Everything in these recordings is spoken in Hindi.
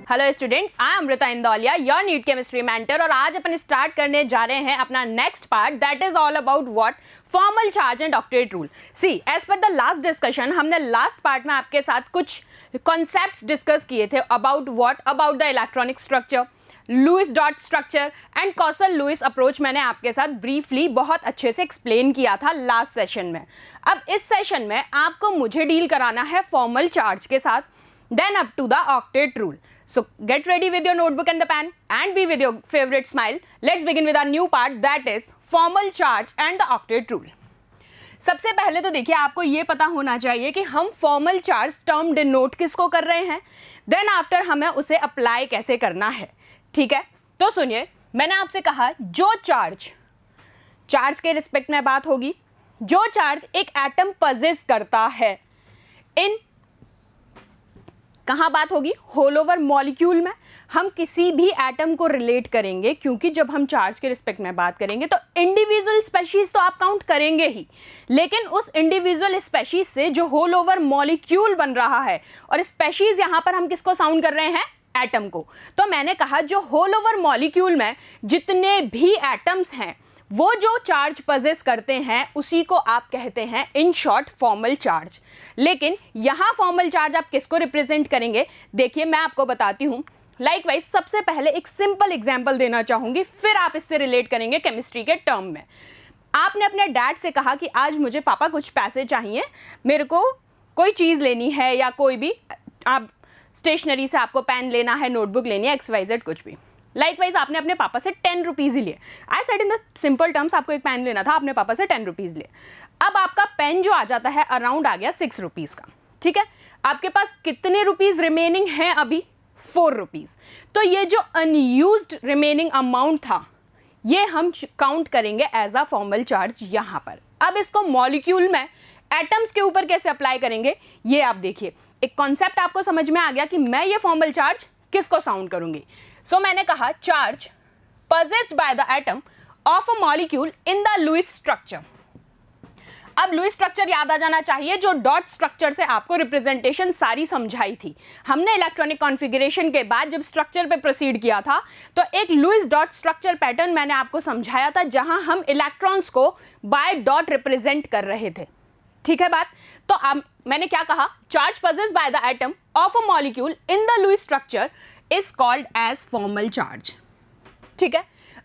Hello students, I am Amrita Indoliya, your NEET chemistry mentor. और आज अपन स्टार्ट करने जा रहे हैं अपना next part, that is all about what formal charge and octet rule. See, as per the last discussion, हमने लास्ट पार्ट में आपके साथ कुछ कॉन्सेप्ट्स डिस्कस किए थे about the electronic structure, Lewis dot structure and Kossel Lewis approach. मैंने आपके साथ ब्रीफली बहुत अच्छे से एक्सप्लेन किया था लास्ट सेशन में। अब इस सेशन में आपको मुझे डील कराना है फॉर्मल चार्ज के साथ, then up to the octet rule. So get ready with your notebook and the pen and be with your favorite smile. Let's begin with our new part, that is formal charge and the octet rule. सबसे पहले तो देखिए, आपको ये पता होना चाहिए कि हम फॉर्मल चार्ज टर्म डिनोट किसको कर रहे हैं, देन आफ्टर हमें उसे अप्लाई कैसे करना है। ठीक है, तो सुनिए, मैंने आपसे कहा जो चार्ज के रिस्पेक्ट में बात होगी, जो चार्ज एक एटम पजेस करता है, इन कहाँ बात होगी, होल ओवर मॉलिक्यूल में हम किसी भी एटम को रिलेट करेंगे, क्योंकि जब हम चार्ज के रिस्पेक्ट में बात करेंगे तो इंडिविजुअल स्पेशीज तो आप काउंट करेंगे ही, लेकिन उस इंडिविजुअल स्पेशीज से जो होल ओवर मॉलिक्यूल बन रहा है, और स्पेशीज यहाँ पर हम किसको साउंड कर रहे हैं, एटम को। तो मैंने कहा जो होल ओवर मॉलिक्यूल में जितने भी एटम्स हैं वो जो चार्ज पजेस करते हैं उसी को आप कहते हैं इन शॉर्ट फॉर्मल चार्ज। लेकिन यहाँ फॉर्मल चार्ज आप किसको रिप्रेजेंट करेंगे, देखिए मैं आपको बताती हूँ। लाइकवाइज सबसे पहले एक सिंपल एग्जांपल देना चाहूँगी, फिर आप इससे रिलेट करेंगे केमिस्ट्री के टर्म में। आपने अपने डैड से कहा कि आज मुझे पापा कुछ पैसे चाहिए, मेरे को कोई चीज़ लेनी है, या कोई भी आप स्टेशनरी से आपको पेन लेना है, नोटबुक लेनी है, XYZ कुछ भी। लाइकवाइज आपने अपने पापा से 10 रुपीज़ ही लिए। I said in the simple terms, आपको एक पेन लेना था, आपने पापा से 10 रुपीज़ लिए। अब आपका पेन जो आ जाता है अराउंड आ गया 6 रुपीज़ का। ठीक है, आपके पास कितने रुपीज़ रिमेनिंग हैं अभी, 4 रुपीज़। तो ये जो अनयूज्ड रिमेनिंग अमाउंट था ये हम काउंट करेंगे एज अ फॉर्मल चार्ज यहाँ पर। अब इसको मॉलिक्यूल में एटम्स के ऊपर कैसे अप्लाई करेंगे, ये आप देखिए। एक कॉन्सेप्ट आपको समझ में आ गया कि मैं ये फॉर्मल चार्ज किसको साउंड करूंगी। सो मैंने कहा charge possessed by the atom of a molecule in the Lewis structure। अब लुईस स्ट्रक्चर याद आ जाना चाहिए, जो डॉट स्ट्रक्चर से आपको रिप्रेजेंटेशन सारी समझाई थी। हमने इलेक्ट्रॉनिक कॉन्फ़िगरेशन के बाद जब स्ट्रक्चर पे प्रोसीड किया था तो एक लुईस डॉट स्ट्रक्चर पैटर्न मैंने आपको समझाया था, जहां हम इलेक्ट्रॉन्स को बाय डॉट रिप्रेजेंट कर रहे थे। ठीक है बात। तो अब मैंने क्या कहा, charge possessed by the atom of a molecule in the Lewis structure is called as formal charge। ठीक है,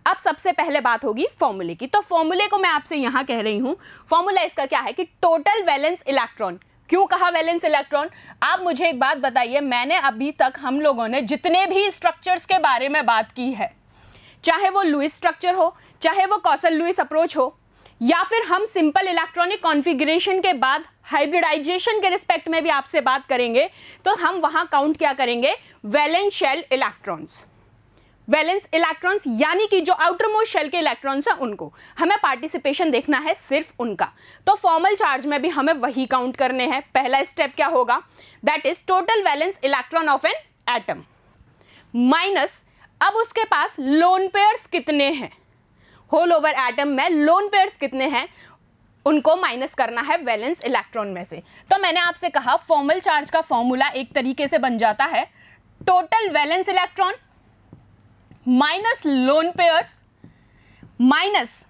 अब सबसे पहले बात होगी फॉर्मूले की। तो फॉर्मूले को मैं आपसे यहाँ कह रही हूँ, फॉर्मूला इसका क्या है कि टोटल वैलेंस इलेक्ट्रॉन। क्यों कहा वैलेंस इलेक्ट्रॉन, आप मुझे एक बात बताइए, मैंने अभी तक हम लोगों ने जितने भी स्ट्रक्चर्स के बारे में बात की है, चाहे वो लुईस स्ट्रक्चर हो, चाहे वो कॉसल-लुईस अप्रोच हो, या फिर हम सिंपल इलेक्ट्रॉनिक कॉन्फ़िगरेशन के बाद हाइब्रिडाइजेशन के रिस्पेक्ट में भी आपसे बात करेंगे, तो हम वहाँ काउंट क्या करेंगे, valence shell electrons. Valence electrons यानी कि जो आउटर मोस्ट शेल के इलेक्ट्रॉन्स हैं उनको हमें पार्टिसिपेशन देखना है, सिर्फ उनका। तो फॉर्मल चार्ज में भी हमें वही काउंट करने हैं। पहला स्टेप क्या होगा, that is total valence electron of an atom minus, अब उसके पास लोन पेयर्स कितने हैं, होल ओवर एटम में लोन पेयर्स कितने हैं, उनको माइनस करना है वैलेंस इलेक्ट्रॉन में से। तो मैंने आपसे कहा फॉर्मल चार्ज का फॉर्मूला एक तरीके से बन जाता है total valence electron minus lone pairs minus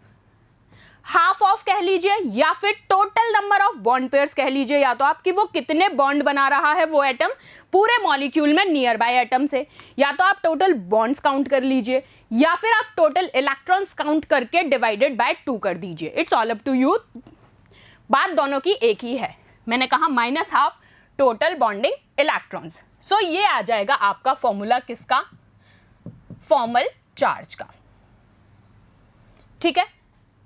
half of कह लीजिए, या फिर total number of bond pairs कह लीजिए, या तो आप कि वो कितने बॉन्ड बना रहा है वो एटम पूरे मॉलिक्यूल में नियर बाय एटम से, या तो आप टोटल बॉन्ड्स काउंट कर लीजिए, या फिर आप टोटल इलेक्ट्रॉन्स काउंट करके डिवाइडेड बाय 2 कर दीजिए। It's all up to you, बात दोनों की एक ही है। मैंने कहा minus half total bonding electrons. So ये आ जाएगा आपका फॉर्मूला किसका, फॉर्मल चार्ज का। ठीक है,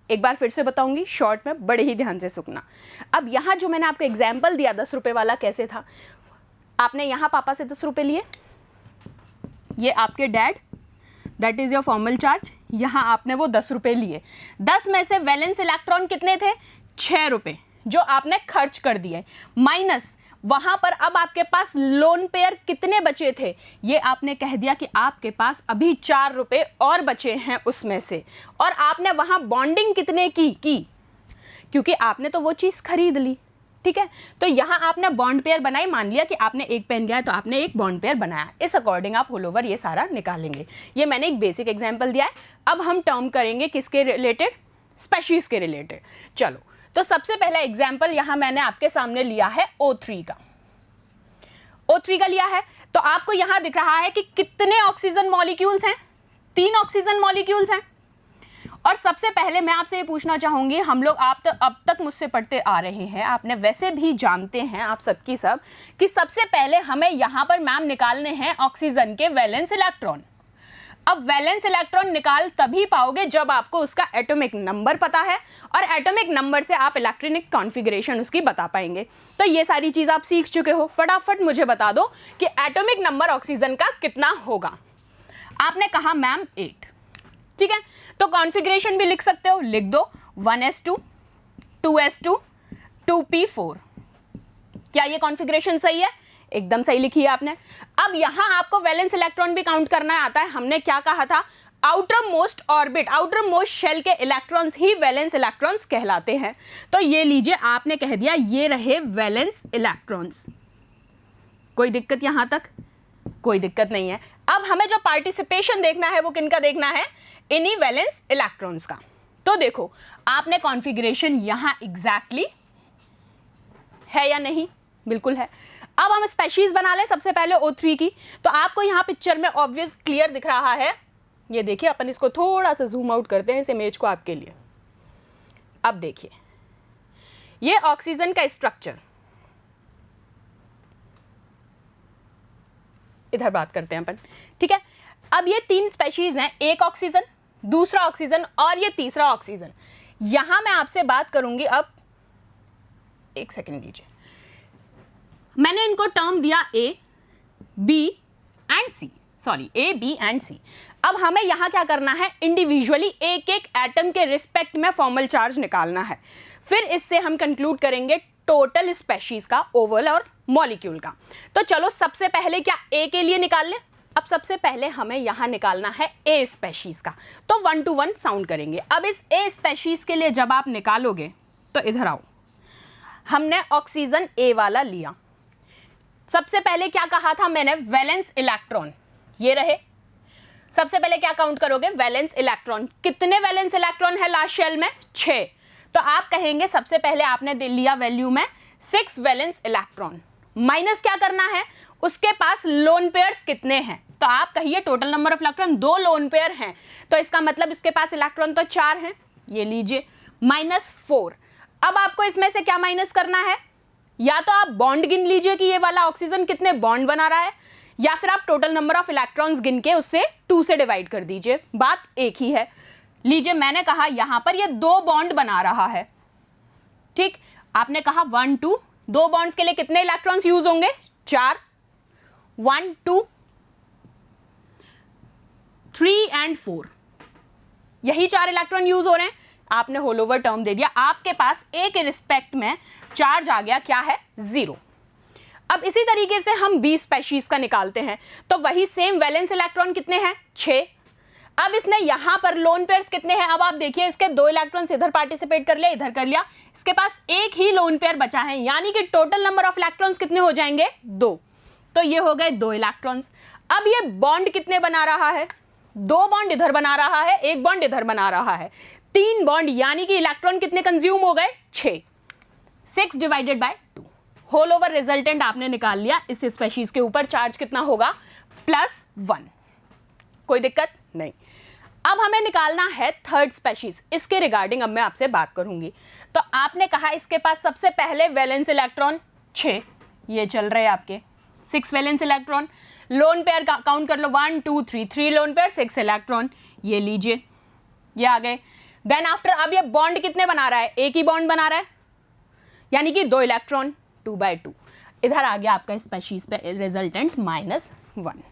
एक बार फिर से बताऊंगी शॉर्ट में, बड़े ही ध्यान से सुनना। अब यहाँ जो मैंने आपको एग्जाम्पल दिया 10 रुपए वाला, कैसे था, आपने यहाँ पापा से 10 रुपए लिए, ये आपके dad, that is your formal charge, यहाँ आपने वो 10 रुपए लिए। 10 में से वैलेंस इलेक्ट्रॉन कितने थे, 6 रुपए जो आपने खर्च कर दिए, माइनस वहां पर अब आपके पास लोन पेयर कितने बचे थे, ये आपने कह दिया कि आपके पास अभी 4 रुपए और बचे हैं उसमें से, और आपने वहां बॉन्डिंग कितने की, क्योंकि आपने तो वो चीज़ खरीद ली। ठीक है, तो यहाँ आपने बॉन्ड पेयर बनाई, मान लिया कि आपने एक पेन लिया है तो आपने एक बॉन्ड पेयर बनाया, इस अकॉर्डिंग आप होल ओवर ये सारा निकालेंगे। ये मैंने एक बेसिक एग्जांपल दिया है। अब हम टर्म करेंगे किसके रिलेटेड, स्पेशीज के रिलेटेड। चलो, तो सबसे पहला एग्जाम्पल यहाँ मैंने आपके सामने लिया है O3 का। O3 का लिया है तो आपको यहाँ दिख रहा है कि कितने ऑक्सीजन मॉलिक्यूल्स हैं, 3 ऑक्सीजन मॉलिक्यूल्स हैं। और सबसे पहले मैं आपसे ये पूछना चाहूंगी, हम लोग आप तो अब तक मुझसे पढ़ते आ रहे हैं, आपने वैसे भी जानते हैं आप सबकी सब कि सबसे पहले हमें यहाँ पर मैम निकालने हैं ऑक्सीजन के वैलेंस इलेक्ट्रॉन। अब वैलेंस इलेक्ट्रॉन निकाल तभी पाओगे जब आपको उसका एटॉमिक नंबर पता है, और एटॉमिक नंबर से आप इलेक्ट्रॉनिक कॉन्फ़िगरेशन उसकी बता पाएंगे। तो ये सारी चीज़ आप सीख चुके हो। फटाफट मुझे बता दो कि एटॉमिक नंबर ऑक्सीजन का कितना होगा। आपने कहा मैम 8, ठीक है, तो कॉन्फ़िगरेशन भी लिख सकते हो, लिख दो 1s2 2s2 2p4। क्या ये कॉन्फ़िगरेशन सही है? एकदम सही लिखी है आपने। अब यहां आपको वैलेंस इलेक्ट्रॉन भी काउंट करना आता है। हमने क्या कहा था, outermost orbit, outermost shell के इलेक्ट्रॉन्स ही वैलेंस इलेक्ट्रॉन्स कहलाते हैं। तो ये लीजिए, आपने कह दिया ये रहे वैलेंस इलेक्ट्रॉन्स। कोई दिक्कत यहां तक? कोई दिक्कत नहीं है। अब हमें जो पार्टिसिपेशन देखना है वो किनका देखना है, इन्हीं वैलेंस इलेक्ट्रॉन्स का। तो देखो, आपने कॉन्फ़िगरेशन यहां एग्जैक्टली है या नहीं? बिल्कुल है। अब हम स्पेशीज बना लें सबसे पहले O3 की। तो आपको यहाँ पिक्चर में ऑब्वियस क्लियर दिख रहा है, ये देखिए, अपन इसको थोड़ा सा जूम आउट करते हैं इस इमेज को आपके लिए। अब देखिए, ये ऑक्सीजन का स्ट्रक्चर, इधर बात करते हैं अपन, ठीक है। अब ये 3 स्पेशीज हैं, एक ऑक्सीजन, दूसरा ऑक्सीजन और ये तीसरा ऑक्सीजन। यहां मैं आपसे बात करूंगी। अब एक सेकंड दीजिए, मैंने इनको टर्म दिया A, B and C, sorry A, B and C। अब हमें यहाँ क्या करना है, इंडिविजुअली एक एक एटम के रिस्पेक्ट में फॉर्मल चार्ज निकालना है। फिर इससे हम कंक्लूड करेंगे टोटल स्पेशीज का, ओवल और मॉलिक्यूल का। तो चलो सबसे पहले क्या A के लिए निकाल लें। अब सबसे पहले हमें यहाँ निकालना है A स्पेशीज का, तो 1 to 1 साउंड करेंगे। अब इस A स्पेशीज के लिए जब आप निकालोगे तो इधर आओ, हमने ऑक्सीजन A वाला लिया। सबसे पहले क्या कहा था मैंने, वैलेंस इलेक्ट्रॉन, ये रहे। सबसे पहले क्या काउंट करोगे, वैलेंस इलेक्ट्रॉन। कितने वैलेंस इलेक्ट्रॉन है लास्ट शेल में? 6। तो आप कहेंगे सबसे पहले आपने लिया वैल्यू में 6 वैलेंस इलेक्ट्रॉन, माइनस क्या करना है, उसके पास लोन पेयर्स कितने हैं। तो आप कहिए total number of electron 2 lone pair हैं, तो इसका मतलब इसके पास इलेक्ट्रॉन तो 4 हैं। ये लीजिए -4। अब आपको इसमें से क्या माइनस करना है, या तो आप बॉन्ड गिन लीजिए कि ये वाला ऑक्सीजन कितने बॉन्ड बना रहा है, या फिर आप टोटल नंबर ऑफ इलेक्ट्रॉन्स गिन के उससे 2 से डिवाइड कर दीजिए, बात एक ही है। लीजिए, मैंने कहा यहां पर ये 2 बॉन्ड बना रहा है, ठीक। आपने कहा 1 2, 2 बॉन्ड्स के लिए कितने इलेक्ट्रॉन्स यूज होंगे, 4, 1 2 3 एंड 4, यही 4 इलेक्ट्रॉन यूज हो रहे हैं। आपने होल ओवर टर्म दे दिया, आपके पास A के रिस्पेक्ट में चार्ज आ गया, क्या है, 0। अब इसी तरीके से हम B स्पेशीज का निकालते हैं, तो वही सेम वैलेंस इलेक्ट्रॉन कितने हैं, 6। अब इसने यहां पर लोन पेयर्स कितने हैं, अब आप देखिए, इसके 2 इलेक्ट्रॉन्स इधर पार्टिसिपेट कर लिया, इधर कर लिया, इसके पास एक ही लोन पेयर बचा है, यानी कि टोटल नंबर ऑफ इलेक्ट्रॉन्स कितने हो जाएंगे, 2। तो ये हो गए 2 इलेक्ट्रॉन्स। अब ये बॉन्ड कितने बना रहा है, 2 बॉन्ड इधर बना रहा है, 1 बॉन्ड इधर बना रहा है, 3 बॉन्ड, यानी कि इलेक्ट्रॉन कितने कंज्यूम हो गए, 6। 6 divided by 2, whole over resultant आपने निकाल लिया। इस स्पेशीज के ऊपर चार्ज कितना होगा, +1। कोई दिक्कत नहीं। अब हमें निकालना है थर्ड स्पेशीज, इसके रिगार्डिंग अब मैं आपसे बात करूंगी। तो आपने कहा इसके पास सबसे पहले वैलेंस इलेक्ट्रॉन 6, ये चल रहे हैं आपके 6 valence electron. Lone pair count कर लो, 1 2 3, 3 लोन पेयर, 6 इलेक्ट्रॉन, ये लीजिए, ये आ गए। देन आफ्टर, अब ये बॉन्ड कितने बना रहा है, एक ही बॉन्ड बना रहा है, यानी कि 2 इलेक्ट्रॉन, 2/2। इधर आ गया आपका स्पेशीज पे रिजल्टेंट -1।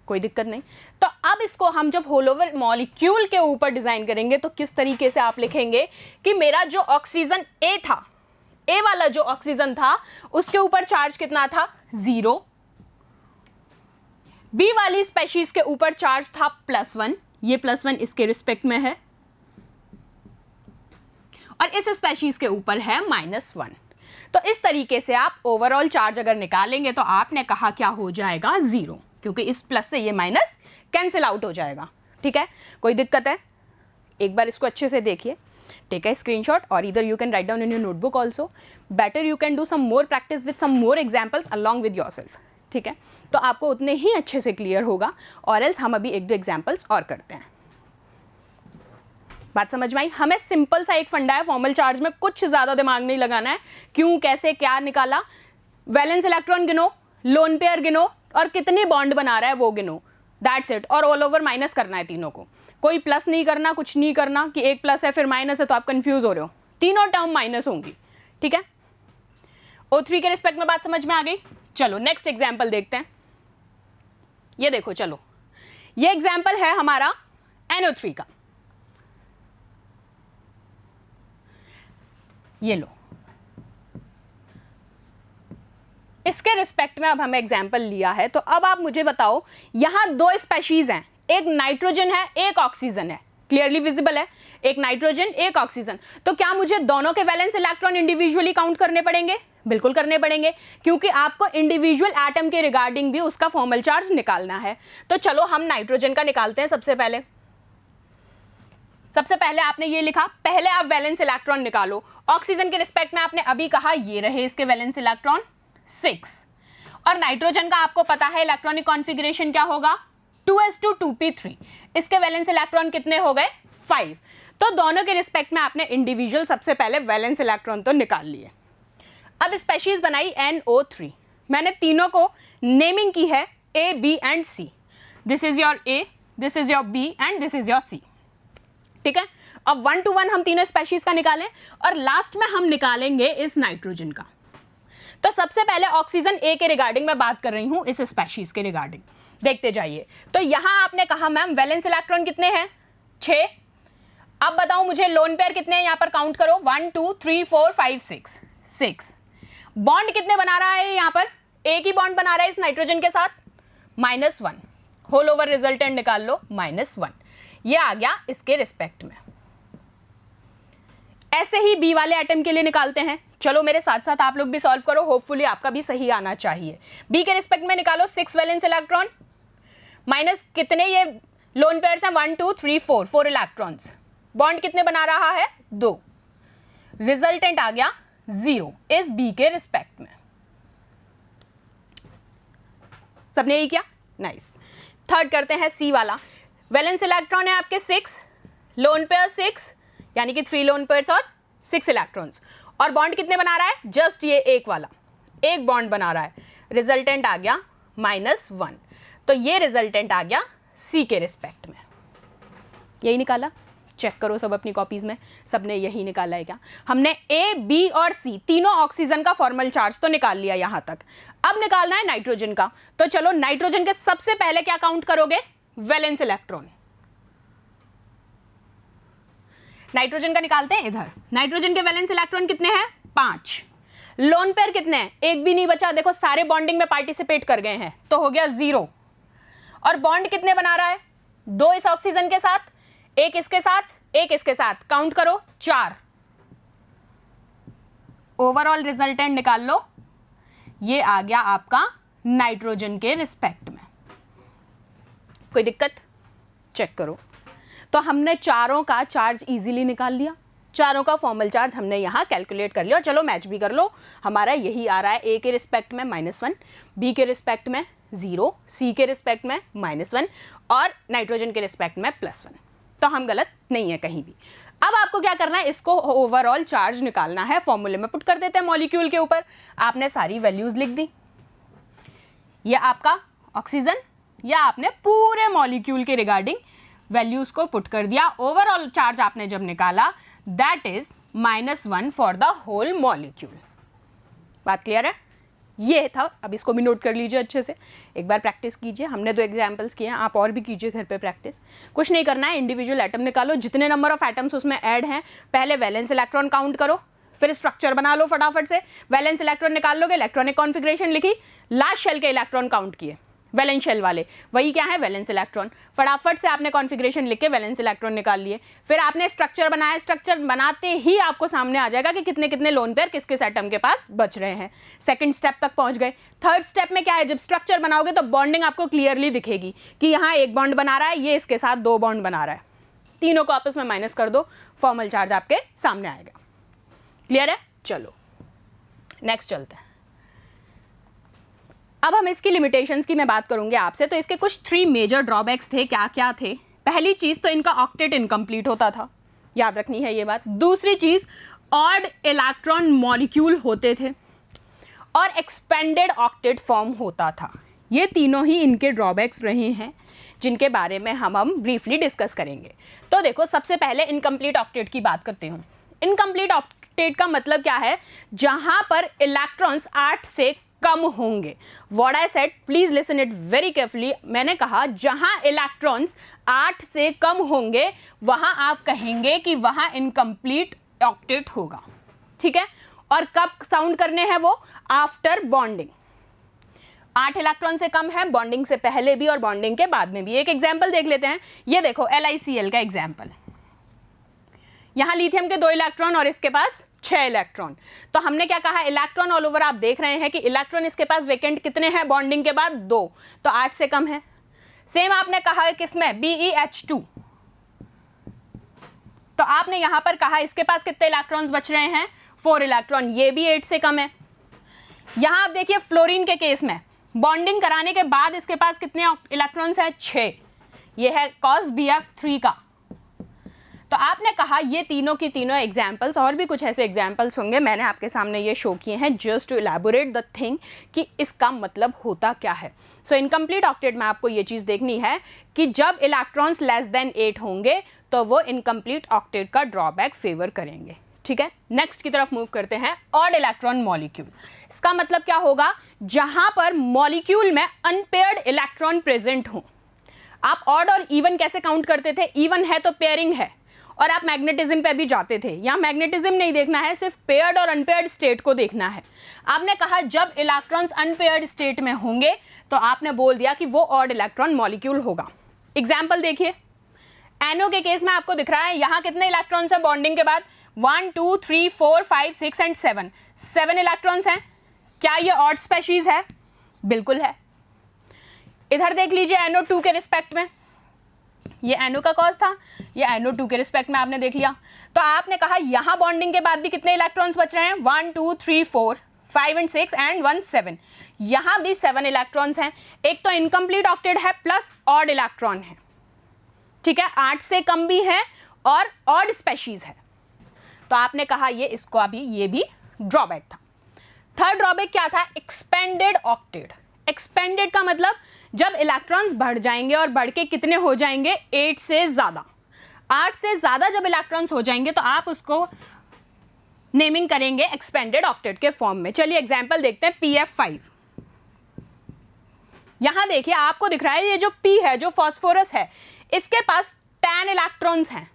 कोई दिक्कत नहीं। तो अब इसको हम जब होल ओवर मॉलिक्यूल के ऊपर डिजाइन करेंगे तो किस तरीके से आप लिखेंगे कि मेरा जो ऑक्सीजन A था, A वाला जो ऑक्सीजन था उसके ऊपर चार्ज कितना था, 0। B वाली स्पेशीज के ऊपर चार्ज था +1, ये +1 इसके रिस्पेक्ट में है, और इस स्पेशीज के ऊपर है -1। तो इस तरीके से आप ओवरऑल चार्ज अगर निकालेंगे तो आपने कहा क्या हो जाएगा, 0, क्योंकि इस प्लस से ये माइनस कैंसिल आउट हो जाएगा। ठीक है, कोई दिक्कत है? एक बार इसको अच्छे से देखिए, टेक अ स्क्रीनशॉट और इधर you can write down in your notebook also. Better you can do some more practice with some more examples along with yourself. ठीक है, तो आपको उतने ही अच्छे से क्लियर होगा। और एल्स हम अभी 1-2 एग्जाम्पल्स और करते हैं। बात समझ में आई? हमें सिंपल सा एक फंडा है फॉर्मल चार्ज में, कुछ ज़्यादा दिमाग नहीं लगाना है। क्यों, कैसे, क्या निकाला, वैलेंस इलेक्ट्रॉन गिनो, लोन पेयर गिनो और कितनी बॉन्ड बना रहा है वो गिनो, दैट्स इट। और ऑल ओवर माइनस करना है तीनों को, कोई प्लस नहीं करना, कुछ नहीं करना कि एक प्लस है फिर माइनस है तो आप कंफ्यूज हो रहे हो, तीनों टर्म माइनस होंगी। ठीक है, O3 के रिस्पेक्ट में बात समझ में आ गई? चलो नेक्स्ट एग्जाम्पल देखते हैं। ये देखो, चलो ये एग्जाम्पल है हमारा NO3 का। ये लो, इसके रिस्पेक्ट में अब हमें एग्जाम्पल लिया है। तो अब आप मुझे बताओ, यहां 2 स्पेशीज हैं, एक नाइट्रोजन है, एक ऑक्सीजन है, क्लियरली विजिबल है, एक नाइट्रोजन एक ऑक्सीजन। तो क्या मुझे दोनों के वैलेंस इलेक्ट्रॉन इंडिविजुअली काउंट करने पड़ेंगे? बिल्कुल करने पड़ेंगे, क्योंकि आपको इंडिविजुअल एटम के रिगार्डिंग भी उसका फॉर्मल चार्ज निकालना है। तो चलो हम नाइट्रोजन का निकालते हैं। सबसे पहले आपने ये लिखा, पहले आप वैलेंस इलेक्ट्रॉन निकालो। ऑक्सीजन के रिस्पेक्ट में आपने अभी कहा ये रहे इसके वैलेंस इलेक्ट्रॉन 6, और नाइट्रोजन का आपको पता है इलेक्ट्रॉनिक कॉन्फ़िगरेशन क्या होगा, 2s2 2p3। इसके वैलेंस इलेक्ट्रॉन कितने हो गए, 5। तो दोनों के रिस्पेक्ट में आपने इंडिविजुअल सबसे पहले वैलेंस इलेक्ट्रॉन तो निकाल लिए। अब स्पेशीज बनाई NO3। मैंने तीनों को नेमिंग की है A, B and C। This is your A, this is your B and this is your C। ठीक है, अब 1 to 1 हम तीनों स्पेशीज का निकालें और लास्ट में हम निकालेंगे इस नाइट्रोजन का। तो सबसे पहले ऑक्सीजन A के रिगार्डिंग मैं बात कर रही हूं, इस स्पेशीज के रिगार्डिंग देखते जाइए। तो यहां आपने कहा मैम वैलेंस इलेक्ट्रॉन कितने हैं, 6। अब बताओ मुझे लोन पेयर कितने हैं, यहां पर काउंट करो, 1 2 3 4 5 6। बॉन्ड कितने बना रहा है, यहां पर एक ही बॉन्ड बना रहा है इस नाइट्रोजन के साथ, -1। होल ओवर रिजल्टेंट निकाल लो, -1। ये आ गया इसके रिस्पेक्ट में। ऐसे ही बी वाले एटम के लिए निकालते हैं। चलो मेरे साथ साथ आप लोग भी सॉल्व करो, होपफुली आपका भी सही आना चाहिए। बी के रिस्पेक्ट में निकालो 6 वैलेंस इलेक्ट्रॉन माइनस कितने ये लोन पेयर्स हैं, 1 2 3 4 इलेक्ट्रॉन्स। बॉन्ड कितने बना रहा है, 2। रिजल्टेंट आ गया 0 इस बी के रिस्पेक्ट में। सबने यही किया, नाइस। थर्ड करते हैं सी वाला। वैलेंस इलेक्ट्रॉन है आपके 6, लोन पेयर 6 यानी कि 3 लोन पेयर्स और 6 इलेक्ट्रॉन्स, और बॉन्ड कितने बना रहा है, जस्ट ये एक वाला, एक बॉन्ड बना रहा है। रिजल्टेंट आ गया -1। तो ये रिजल्टेंट आ गया सी के रिस्पेक्ट में। यही निकाला, चेक करो सब अपनी कॉपीज में, सबने यही निकाला है क्या? हमने ए, बी और सी तीनों ऑक्सीजन का फॉर्मल चार्ज तो निकाल लिया यहां तक। अब निकालना है नाइट्रोजन का। तो चलो नाइट्रोजन के सबसे पहले क्या काउंट करोगे, वैलेंस इलेक्ट्रॉन। नाइट्रोजन का निकालते हैं इधर। नाइट्रोजन के वैलेंस इलेक्ट्रॉन कितने हैं, 5। लोन पेयर कितने हैं, एक भी नहीं बचा, देखो सारे बॉन्डिंग में पार्टिसिपेट कर गए हैं, तो हो गया 0। और बॉन्ड कितने बना रहा है, 2 इस ऑक्सीजन के साथ, एक इसके साथ, एक इसके साथ, काउंट करो 4। ओवरऑल रिजल्टेंट निकाल लो, ये आ गया आपका नाइट्रोजन के रिस्पेक्ट में। कोई दिक्कत, चेक करो। तो हमने चारों का चार्ज इजीली निकाल लिया, चारों का फॉर्मल चार्ज हमने यहाँ कैलकुलेट कर लिया। और चलो मैच भी कर लो, हमारा यही आ रहा है। ए के रिस्पेक्ट में -1, बी के रिस्पेक्ट में 0, सी के रिस्पेक्ट में -1 और नाइट्रोजन के रिस्पेक्ट में +1। तो हम गलत नहीं है कहीं भी। अब आपको क्या करना है, इसको ओवरऑल चार्ज निकालना है। फॉर्मूले में पुट कर देते हैं मॉलिक्यूल के ऊपर। आपने सारी वैल्यूज लिख दी, ये आपका ऑक्सीजन, या आपने पूरे मॉलिक्यूल के रिगार्डिंग वैल्यूज को पुट कर दिया। ओवरऑल चार्ज आपने जब निकाला, that is -1 for the whole molecule. बात क्लियर है? ये था। अब इसको भी नोट कर लीजिए अच्छे से, एक बार प्रैक्टिस कीजिए। हमने 2 एग्जाम्पल्स किए हैं, आप और भी कीजिए घर पे प्रैक्टिस। कुछ नहीं करना है, इंडिविजुअल एटम निकालो, जितने नंबर ऑफ एटम्स उसमें ऐड हैं, पहले वैलेंस इलेक्ट्रॉन काउंट करो, फिर स्ट्रक्चर बना लो फटाफट से। वैलेंस इलेक्ट्रॉन निकाल लोगे, इलेक्ट्रॉनिक कॉन्फ़िगरेशन लिखी, लास्ट शेल के इलेक्ट्रॉन काउंट किए, वैलेंस शेल वाले, वही क्या है, वैलेंस इलेक्ट्रॉन। फटाफट से आपने कॉन्फ़िगरेशन लिख के वैलेंस इलेक्ट्रॉन निकाल लिए, फिर आपने स्ट्रक्चर बनाया, स्ट्रक्चर बनाते ही आपको सामने आ जाएगा कि कितने कितने लोन पेयर किस किस एटम के पास बच रहे हैं। सेकंड स्टेप तक पहुंच गए। थर्ड स्टेप में क्या है, जब स्ट्रक्चर बनाओगे तो बॉन्डिंग आपको क्लियरली दिखेगी कि यहाँ एक बॉन्ड बना रहा है, ये इसके साथ 2 बॉन्ड बना रहा है, तीनों को आपस में माइनस कर दो, फॉर्मल चार्ज आपके सामने आएगा। क्लियर है? चलो नेक्स्ट चलते हैं। अब हम इसकी लिमिटेशंस की मैं बात करूंगी आपसे। तो इसके कुछ 3 मेजर ड्रॉबैक्स थे। क्या क्या थे? पहली चीज़ तो इनका ऑक्टेट इनकम्प्लीट होता था, याद रखनी है ये बात। दूसरी चीज़, ऑड इलेक्ट्रॉन मॉलिक्यूल होते थे और एक्सपेंडेड ऑक्टेट फॉर्म होता था। ये तीनों ही इनके ड्रॉबैक्स रहे हैं जिनके बारे में हम ब्रीफली डिस्कस करेंगे। तो देखो, सबसे पहले इनकम्प्लीट ऑक्टेट की बात करते हूँ। इनकम्प्लीट ऑक्टेट का मतलब क्या है? जहाँ पर इलेक्ट्रॉन्स 8 से कम होंगे। What I said, please listen it very carefully. मैंने कहा जहां इलेक्ट्रॉन्स 8 से कम होंगे वहां आप कहेंगे कि वहां इनकम्प्लीट ऑक्टेट होगा। ठीक है? और कब साउंड करने हैं वो? After bonding. 8 इलेक्ट्रॉन से कम है, बॉन्डिंग से पहले भी और बॉन्डिंग के बाद में भी। एक एग्जाम्पल देख लेते हैं। ये देखो LiCl का एग्जाम्पल। यहाँ लिथियम के 2 इलेक्ट्रॉन और इसके पास 6 इलेक्ट्रॉन। तो हमने क्या कहा, इलेक्ट्रॉन ऑल ओवर आप देख रहे हैं कि इलेक्ट्रॉन इसके पास वेकेंट कितने हैं बॉन्डिंग के बाद? 2, तो 8 से कम है। सेम आपने कहा किसमें? BeH2। तो आपने यहां पर कहा इसके पास कितने इलेक्ट्रॉन्स बच रहे हैं? 4 इलेक्ट्रॉन, ये भी 8 से कम है। यहां आप देखिए फ्लोरीन के केस में बॉन्डिंग कराने के बाद इसके पास कितने इलेक्ट्रॉन्स है? 6। ये है कॉस BF3 का। तो आपने कहा ये तीनों की तीनों एग्जाम्पल्स, और भी कुछ ऐसे एग्जाम्पल्स होंगे, मैंने आपके सामने ये शो किए हैं just to elaborate the thing कि इसका मतलब होता क्या है। सो इनकम्प्लीट ऑक्टेट में आपको ये चीज़ देखनी है कि जब इलेक्ट्रॉन्स लेस देन 8 होंगे तो वो इनकम्प्लीट ऑक्टेट का ड्रॉबैक फेवर करेंगे। ठीक है? नेक्स्ट की तरफ मूव करते हैं। ऑड इलेक्ट्रॉन मॉलिक्यूल, इसका मतलब क्या होगा? जहां पर मॉलिक्यूल में अनपेयर्ड इलेक्ट्रॉन प्रेजेंट हो। आप ऑड और इवन कैसे काउंट करते थे? इवन है तो पेयरिंग है, और आप मैग्नेटिज्म पे भी जाते थे। यहाँ मैग्नेटिज्म नहीं देखना है, सिर्फ पेयर्ड और अनपेयर्ड स्टेट को देखना है। आपने कहा जब इलेक्ट्रॉन्स अनपेयर्ड स्टेट में होंगे तो आपने बोल दिया कि वो ऑड इलेक्ट्रॉन मॉलिक्यूल होगा। एग्जाम्पल देखिए, NO के केस में आपको दिख रहा है यहाँ कितने इलेक्ट्रॉन्स हैं बॉन्डिंग के बाद? 1 2 3 4 5 6 एंड 7। 7 इलेक्ट्रॉन्स हैं। क्या ये ऑड स्पेशीज है? बिल्कुल है। इधर देख लीजिए NO2 के रिस्पेक्ट में, ये NO का कॉज था, ये NO2 के रिस्पेक्ट में आपने देख लिया। तो आपने कहा यहाँ बॉन्डिंग के बाद भी कितने इलेक्ट्रॉन्स बच रहे हैं? 1 2 3 4 5 एंड 6 एंड 1 7। यहाँ भी 7 इलेक्ट्रॉन्स हैं। एक तो इनकम्प्लीट ऑक्टेट है प्लस ऑड इलेक्ट्रॉन है। ठीक है? 8 से कम भी है और ऑड स्पेशीज है। तो आपने कहा ये इसको अभी ये भी ड्रॉबैक था। थर्ड ड्रॉबैक क्या था? Expanded octet. एक्सपेंडेड का मतलब जब इलेक्ट्रॉन्स बढ़ जाएंगे और बढ़ के कितने हो जाएंगे? 8 से ज़्यादा। 8 से ज़्यादा जब इलेक्ट्रॉन्स हो जाएंगे तो आप उसको नेमिंग करेंगे एक्सपेंडेड ऑक्टेट के फॉर्म में। चलिए एग्जांपल देखते हैं। PF5। यहाँ देखिए आपको दिख रहा है ये जो P है, जो फॉस्फोरस है, इसके पास 10 इलेक्ट्रॉन्स हैं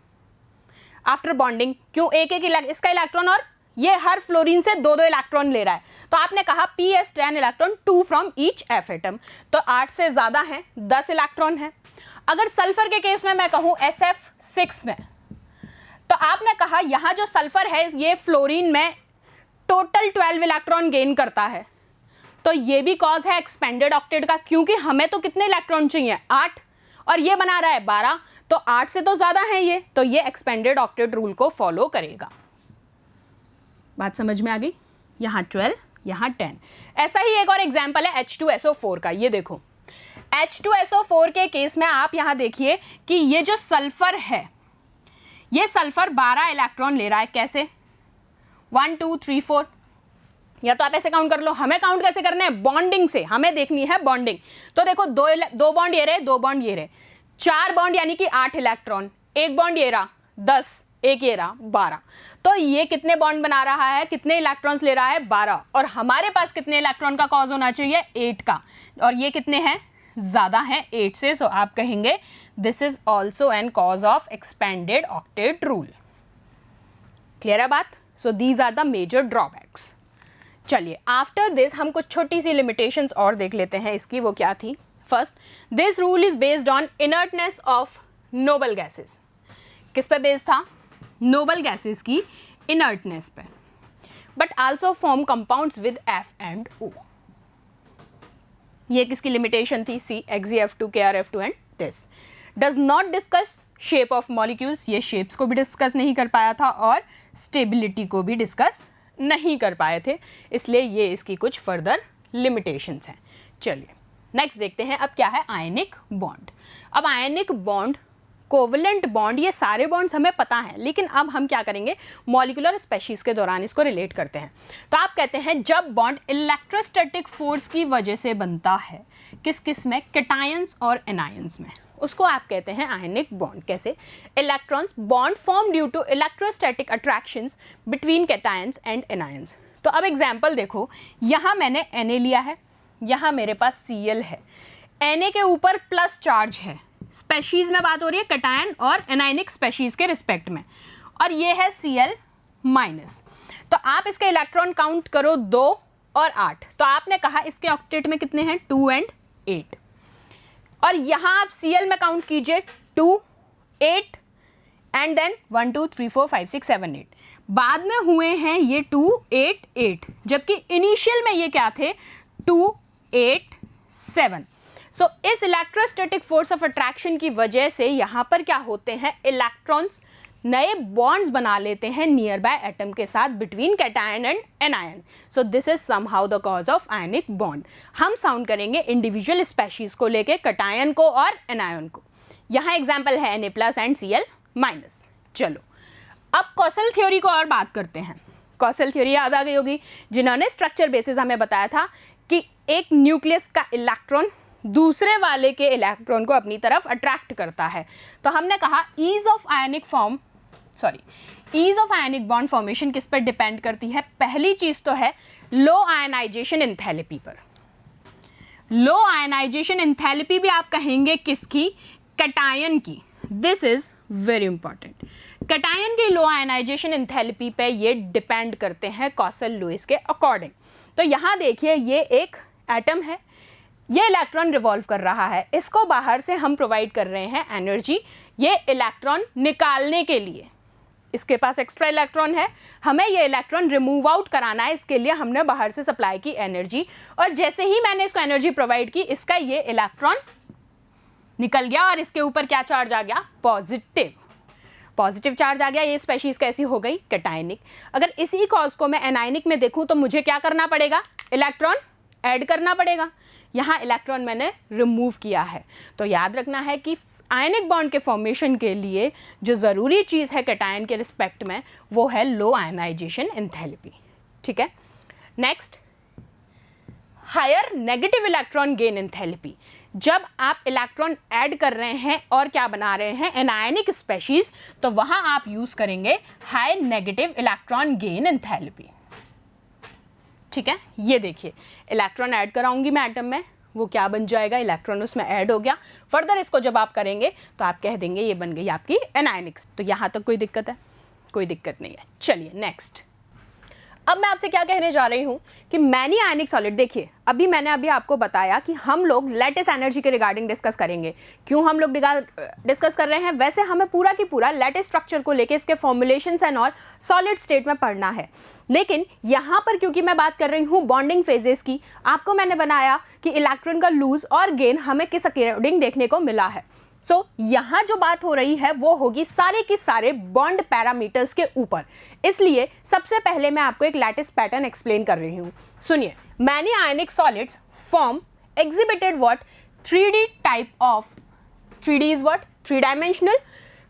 आफ्टर बॉन्डिंग। क्यों? एक एक इसका इलेक्ट्रॉन, और ये हर फ्लोरीन से 2 2 इलेक्ट्रॉन ले रहा है। तो आपने कहा PS 10 electron 2 from each F atom. तो 8 से ज़्यादा है, 10 इलेक्ट्रॉन है। अगर सल्फर के केस में मैं कहूँ SF6 में, तो आपने कहा यहाँ जो सल्फर है ये फ्लोरीन में टोटल 12 इलेक्ट्रॉन गेन करता है। तो ये भी कॉज है एक्सपेंडेड ऑक्टेट का, क्योंकि हमें तो कितने इलेक्ट्रॉन चाहिए? 8, और ये बना रहा है 12, तो 8 से तो ज़्यादा है ये, तो ये एक्सपेंडेड ऑक्टेट रूल को फॉलो करेगा। बात समझ में आ गई? यहाँ 12, यहाँ 10। ऐसा ही एक और एग्जाम्पल है H2SO4 का। ये देखो H2SO4 के केस में आप यहाँ देखिए कि ये जो सल्फर है, ये सल्फर 12 इलेक्ट्रॉन ले रहा है। कैसे? 1 2 3 4, या तो आप ऐसे काउंट कर लो। हमें काउंट कैसे करना है? बॉन्डिंग से। हमें देखनी है बॉन्डिंग। तो देखो 2 बॉन्ड ये रहे, 2 बॉन्ड ये रहे, 4 बॉन्ड यानी कि 8 इलेक्ट्रॉन, 1 बॉन्ड ये रहा 10, एक ये रहा 12। तो ये कितने बॉन्ड बना रहा है? कितने इलेक्ट्रॉन्स ले रहा है? 12। और हमारे पास कितने इलेक्ट्रॉन का कॉज होना चाहिए? 8 का, और ये कितने हैं? ज़्यादा है 8 से। सो आप कहेंगे this is also an cause of expanded octet rule. Clear है बात? So these are the major drawbacks. चलिए आफ्टर दिस हम कुछ छोटी सी लिमिटेशंस और देख लेते हैं इसकी। वो क्या थी? First, this rule is based on inertness of noble gases. किस पे बेस्ड था? नोबल गैसेस की इनर्टनेस पे। But also form compounds with F&O। ये किसकी लिमिटेशन थी? सी, XeF2, KrF2 and this. Does not discuss shape of molecules, ये शेप्स को भी डिस्कस नहीं कर पाया था और स्टेबिलिटी को भी डिस्कस नहीं कर पाए थे, इसलिए ये इसकी कुछ फर्दर लिमिटेशंस हैं। चलिए नेक्स्ट देखते हैं अब क्या है आयनिक बॉन्ड। अब आयनिक बॉन्ड, कोवलेंट बॉन्ड, ये सारे बॉन्ड्स हमें पता हैं, लेकिन अब हम क्या करेंगे, मॉलिक्यूलर स्पेशीज के दौरान इसको रिलेट करते हैं। तो आप कहते हैं जब बॉन्ड इलेक्ट्रोस्टैटिक फोर्स की वजह से बनता है, किस किस में? कैटायंस और एनायंस में, उसको आप कहते हैं आयनिक बॉन्ड। कैसे? Electrons bond form due to electrostatic attractions between cations and anions. तो अब एग्जांपल देखो, यहाँ मैंने Na लिया है, यहाँ मेरे पास Cl है, Na के ऊपर प्लस चार्ज है, स्पेशीज में बात हो रही है कैटायन और एनायनिक स्पेशीज के रिस्पेक्ट में, और ये है Cl माइनस। तो आप इसके इलेक्ट्रॉन काउंट करो 2 और 8, तो आपने कहा इसके ऑक्टेट में कितने हैं? 2 एंड 8। और यहाँ आप Cl में काउंट कीजिए 2, 8 एंड देन 1 2 3 4 5 6 7 8। बाद में हुए हैं ये 2 8 8, जबकि इनिशियल में ये क्या थे? 2 8 7। सो इस इलेक्ट्रोस्टैटिक फोर्स ऑफ अट्रैक्शन की वजह से यहाँ पर क्या होते हैं, इलेक्ट्रॉन्स नए बॉन्ड्स बना लेते हैं नियर बाय एटम के साथ between cation and anion. So this is somehow the cause of ionic bond. हम साउंड करेंगे इंडिविजुअल स्पेशीज को लेके, कैटायन को और एनायन को। यहाँ एग्जाम्पल है Na+ एंड Cl माइनस। चलो अब कॉसल थ्योरी को और बात करते हैं। कॉसल थ्योरी याद आ गई होगी, जिन्होंने स्ट्रक्चर बेसिस हमें बताया था कि एक न्यूक्लियस का इलेक्ट्रॉन दूसरे वाले के इलेक्ट्रॉन को अपनी तरफ अट्रैक्ट करता है। तो हमने कहा ease of ionic bond formation किस पर डिपेंड करती है? पहली चीज तो है लो आयनाइजेशन एंथैल्पी पर। लो आयनाइजेशन एंथैल्पी भी आप कहेंगे किसकी? कैटायन की। This is very important. Cation की लो आयनाइजेशन एंथैल्पी पे ये डिपेंड करते हैं कॉसल लुईस के अकॉर्डिंग। तो यहाँ देखिए ये एक एटम है, ये इलेक्ट्रॉन रिवॉल्व कर रहा है, इसको बाहर से हम प्रोवाइड कर रहे हैं एनर्जी ये इलेक्ट्रॉन निकालने के लिए। इसके पास एक्स्ट्रा इलेक्ट्रॉन है, हमें ये इलेक्ट्रॉन रिमूव आउट कराना है, इसके लिए हमने बाहर से सप्लाई की एनर्जी, और जैसे ही मैंने इसको एनर्जी प्रोवाइड की, इसका ये इलेक्ट्रॉन निकल गया और इसके ऊपर क्या चार्ज आ गया? पॉजिटिव चार्ज आ गया। ये स्पेशीज कैसी हो गई? कैटायनिक। अगर इसी कॉज को मैं एनायनिक में देखूं तो मुझे क्या करना पड़ेगा? इलेक्ट्रॉन ऐड करना पड़ेगा। यहाँ इलेक्ट्रॉन मैंने रिमूव किया है। तो याद रखना है कि आयनिक बॉन्ड के फॉर्मेशन के लिए जो ज़रूरी चीज़ है कैटायन के रिस्पेक्ट में, वो है लो आयनाइजेशन एंथैल्पी। ठीक है, next higher negative electron gain enthalpy. जब आप इलेक्ट्रॉन ऐड कर रहे हैं और क्या बना रहे हैं? एनायनिक स्पेशीज, तो वहाँ आप यूज़ करेंगे high negative electron gain enthalpy. ठीक है, ये देखिए इलेक्ट्रॉन ऐड कराऊंगी मैं एटम में, वो क्या बन जाएगा? इलेक्ट्रॉन उसमें ऐड हो गया। फर्दर इसको जब आप करेंगे तो आप कह देंगे ये बन गई आपकी एनायनिक्स। तो यहाँ तक कोई दिक्कत है? कोई दिक्कत नहीं है। चलिए नेक्स्ट, अब मैं आपसे क्या कहने जा रही हूँ कि मैनी आयनिक सॉलिड। देखिए मैंने अभी आपको बताया कि हम लोग लैटिस एनर्जी के रिगार्डिंग डिस्कस करेंगे। क्यों हम लोग डिस्कस कर रहे हैं? वैसे हमें पूरा की पूरा लैटिस स्ट्रक्चर को लेके इसके formulations and all solid state में पढ़ना है, लेकिन यहाँ पर क्योंकि मैं बात कर रही हूँ बॉन्डिंग फेजेस की, आपको मैंने बनाया कि इलेक्ट्रॉन का लूज और गेन हमें किस अकॉर्डिंग देखने को मिला है। सो यहाँ जो बात हो रही है वो होगी सारे के सारे बॉन्ड पैरामीटर्स के ऊपर। इसलिए सबसे पहले मैं आपको एक लैटिस पैटर्न एक्सप्लेन कर रही हूँ। सुनिए, many ionic solids form exhibited what? 3D type of 3D is what? 3 dimensional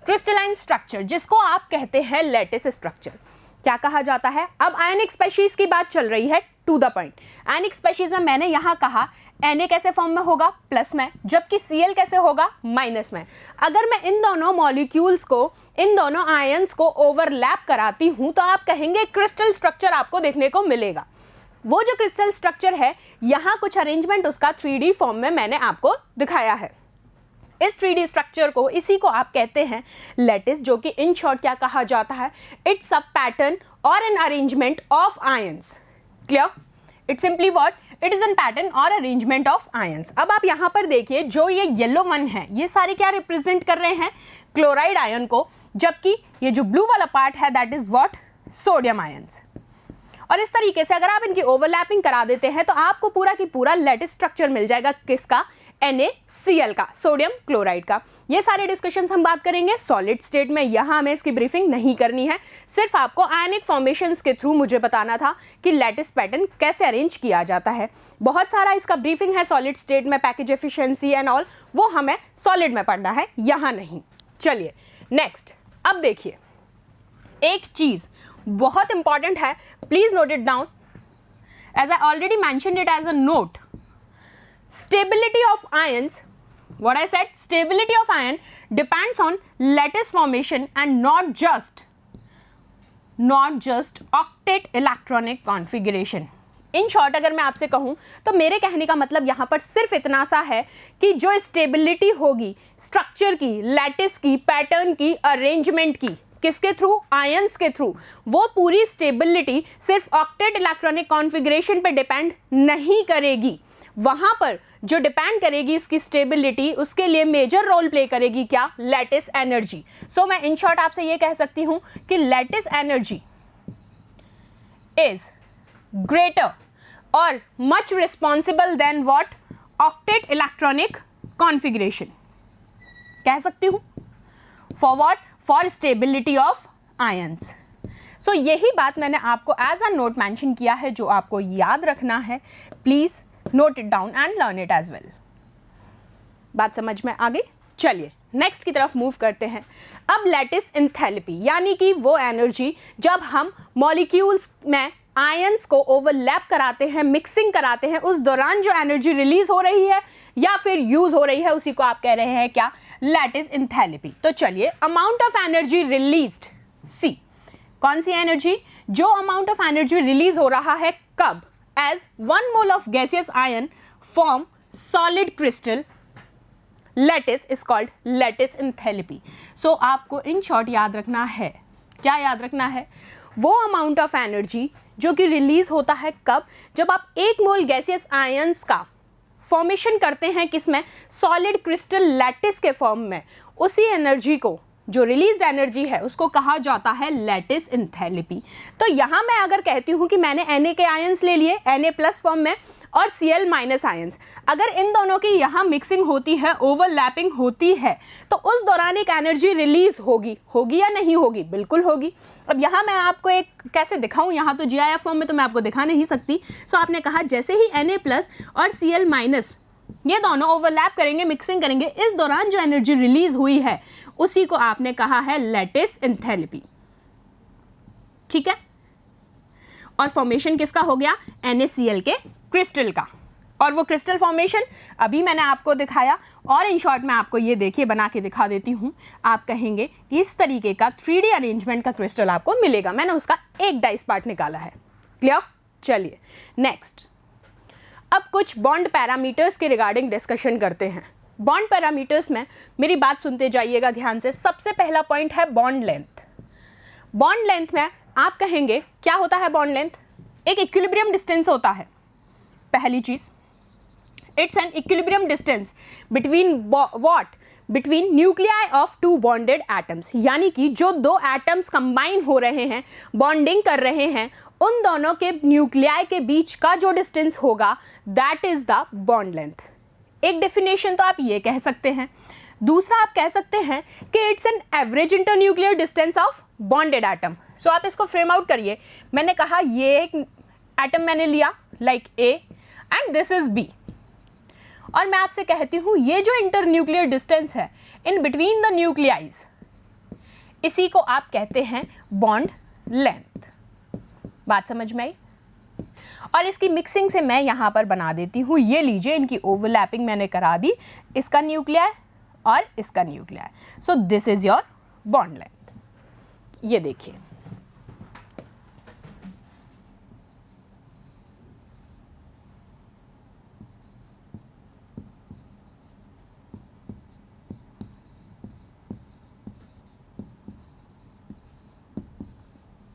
crystalline structure, जिसको आप कहते हैं लैटिस स्ट्रक्चर। क्या कहा जाता है? अब आयनिक स्पेशीज की बात चल रही है, to the point. Ionic species में मैंने यहाँ कहा Na कैसे फॉर्म में होगा? प्लस में, जबकि Cl कैसे होगा? माइनस में। अगर मैं इन दोनों मॉलिक्यूल्स को, इन दोनों आयंस को ओवरलैप कराती हूं तो आप कहेंगे क्रिस्टल स्ट्रक्चर आपको देखने को मिलेगा। वो जो क्रिस्टल स्ट्रक्चर है, यहाँ कुछ अरेंजमेंट उसका 3D फॉर्म में मैंने आपको दिखाया है। इस 3D स्ट्रक्चर को, इसी को आप कहते हैं लैटिस, जो कि इन शॉर्ट क्या कहा जाता है? इट्स अ पैटर्न और an arrangement of ions. Clear? It simply what, it is an pattern और अरेंजमेंट ऑफ आयंस। अब आप यहाँ पर देखिए जो ये येलो वन है ये सारे क्या रिप्रेजेंट कर रहे हैं, क्लोराइड आयन को, जबकि ये जो ब्लू वाला पार्ट है that is what, sodium ions. और इस तरीके से अगर आप इनकी ओवरलैपिंग करा देते हैं तो आपको पूरा की पूरा लैटिस स्ट्रक्चर मिल जाएगा, किसका, NaCl का, सोडियम क्लोराइड का। ये सारे डिस्कशंस हम बात करेंगे सॉलिड स्टेट में, यहाँ हमें इसकी ब्रीफिंग नहीं करनी है, सिर्फ आपको आयनिक फॉर्मेशंस के थ्रू मुझे बताना था कि लैटिस पैटर्न कैसे अरेंज किया जाता है। बहुत सारा इसका ब्रीफिंग है सॉलिड स्टेट में, पैकेज एफिशिएंसी एंड ऑल, वो हमें सॉलिड में पढ़ना है, यहाँ नहीं। चलिए नेक्स्ट, अब देखिए एक चीज बहुत इंपॉर्टेंट है, please note it down, as I already mentioned it as a note. Stability of ions, what I said, stability of ion depends on lattice formation and not just octet electronic configuration. In short अगर मैं आपसे कहूँ तो मेरे कहने का मतलब यहाँ पर सिर्फ इतना सा है कि जो स्टेबिलिटी होगी स्ट्रक्चर की, लैटिस की, पैटर्न की, अरेंजमेंट की, किसके थ्रू, आयंस के थ्रू, वो पूरी स्टेबिलिटी सिर्फ ऑक्टेट इलेक्ट्रॉनिक कॉन्फ़िगरेशन पे डिपेंड नहीं करेगी। वहाँ पर जो डिपेंड करेगी उसकी स्टेबिलिटी, उसके लिए मेजर रोल प्ले करेगी क्या, लैटिस एनर्जी। सो मैं इन शॉर्ट आपसे ये कह सकती हूँ कि लैटिस एनर्जी इज ग्रेटर और much responsible than what, octet electronic configuration, कह सकती हूँ, for what, for stability of ions. So यही बात मैंने आपको एज अ नोट मेंशन किया है जो आपको याद रखना है। Please note it down and learn it as well. बात समझ में आ गई? चलिए नेक्स्ट की तरफ मूव करते हैं। अब लैटिस एंथैल्पी, यानी कि वो एनर्जी जब हम मॉलिक्यूल्स में आयंस को ओवरलैप कराते हैं, मिक्सिंग कराते हैं, उस दौरान जो एनर्जी रिलीज हो रही है या फिर यूज हो रही है उसी को आप कह रहे हैं क्या, लैटिस एंथैल्पी। तो चलिए अमाउंट ऑफ एनर्जी रिलीज्ड, सी कौन सी एनर्जी, जो अमाउंट ऑफ एनर्जी रिलीज हो रहा है कब, as 1 mole of gaseous ion form solid crystal lattice is called lattice enthalpy. So आपको in short याद रखना है, क्या याद रखना है, वो अमाउंट ऑफ एनर्जी जो कि रिलीज होता है कब, जब आप 1 मोल गैसियस आयंस का फॉर्मेशन करते हैं, किसमें, सॉलिड क्रिस्टल लैटिस के फॉर्म में, उसी एनर्जी को, जो रिलीज्ड एनर्जी है, उसको कहा जाता है लैटिस एंथैल्पी। तो यहाँ मैं अगर कहती हूँ कि मैंने Na के आयंस ले लिए Na+ फॉर्म में और Cl- आयंस, अगर इन दोनों की यहाँ मिक्सिंग होती है, ओवरलैपिंग होती है, तो उस दौरान एक एनर्जी रिलीज होगी, होगी या नहीं होगी, बिल्कुल होगी। अब यहाँ मैं आपको एक कैसे दिखाऊँ, यहाँ तो GIF फॉर्म में तो मैं आपको दिखा नहीं सकती। सो आपने कहा जैसे ही Na+ और Cl- ये दोनों ओवरलैप करेंगे, मिक्सिंग करेंगे, इस दौरान जो एनर्जी रिलीज हुई है उसी को आपने कहा है लैटिस एंथैल्पी, ठीक है। और फॉर्मेशन किसका हो गया, NaCl के क्रिस्टल का, और वो क्रिस्टल फॉर्मेशन अभी मैंने आपको दिखाया। और इन शॉर्ट में आपको ये देखिए बना के दिखा देती हूँ, आप कहेंगे कि इस तरीके का 3D अरेंजमेंट का क्रिस्टल आपको मिलेगा। मैंने उसका एक डाइस पार्ट निकाला है, क्लियर। चलिए नेक्स्ट, अब कुछ बॉन्ड पैरामीटर्स के रिगार्डिंग डिस्कशन करते हैं। बॉन्ड पैरामीटर्स में मेरी बात सुनते जाइएगा ध्यान से। सबसे पहला पॉइंट है बॉन्ड लेंथ। बॉन्ड लेंथ में आप कहेंगे क्या होता है बॉन्ड लेंथ, एक इक्विलिब्रियम डिस्टेंस होता है। पहली चीज, it's an equilibrium distance between what, between nuclei of 2 bonded atoms, यानी कि जो 2 एटम्स कंबाइन हो रहे हैं, बॉन्डिंग कर रहे हैं, उन दोनों के न्यूक्लियाई के बीच का जो डिस्टेंस होगा that is the bond length. एक डेफिनेशन तो आप ये कह सकते हैं। दूसरा आप कह सकते हैं कि it's an average internuclear distance of bonded atom. So आप इसको फ्रेम आउट करिए। मैंने कहा ये एक एटम मैंने लिया like A and this is B, और मैं आपसे कहती हूँ ये जो इंटरन्यूक्लियर डिस्टेंस है इन बिटवीन द न्यूक्लियाइज, इसी को आप कहते हैं बॉन्ड लेंथ। बात समझ में आई? और इसकी मिक्सिंग से मैं यहाँ पर बना देती हूँ, ये लीजिए इनकी ओवरलैपिंग मैंने करा दी, इसका न्यूक्लियाई और इसका nuclei. So this is your bond length. ये देखिए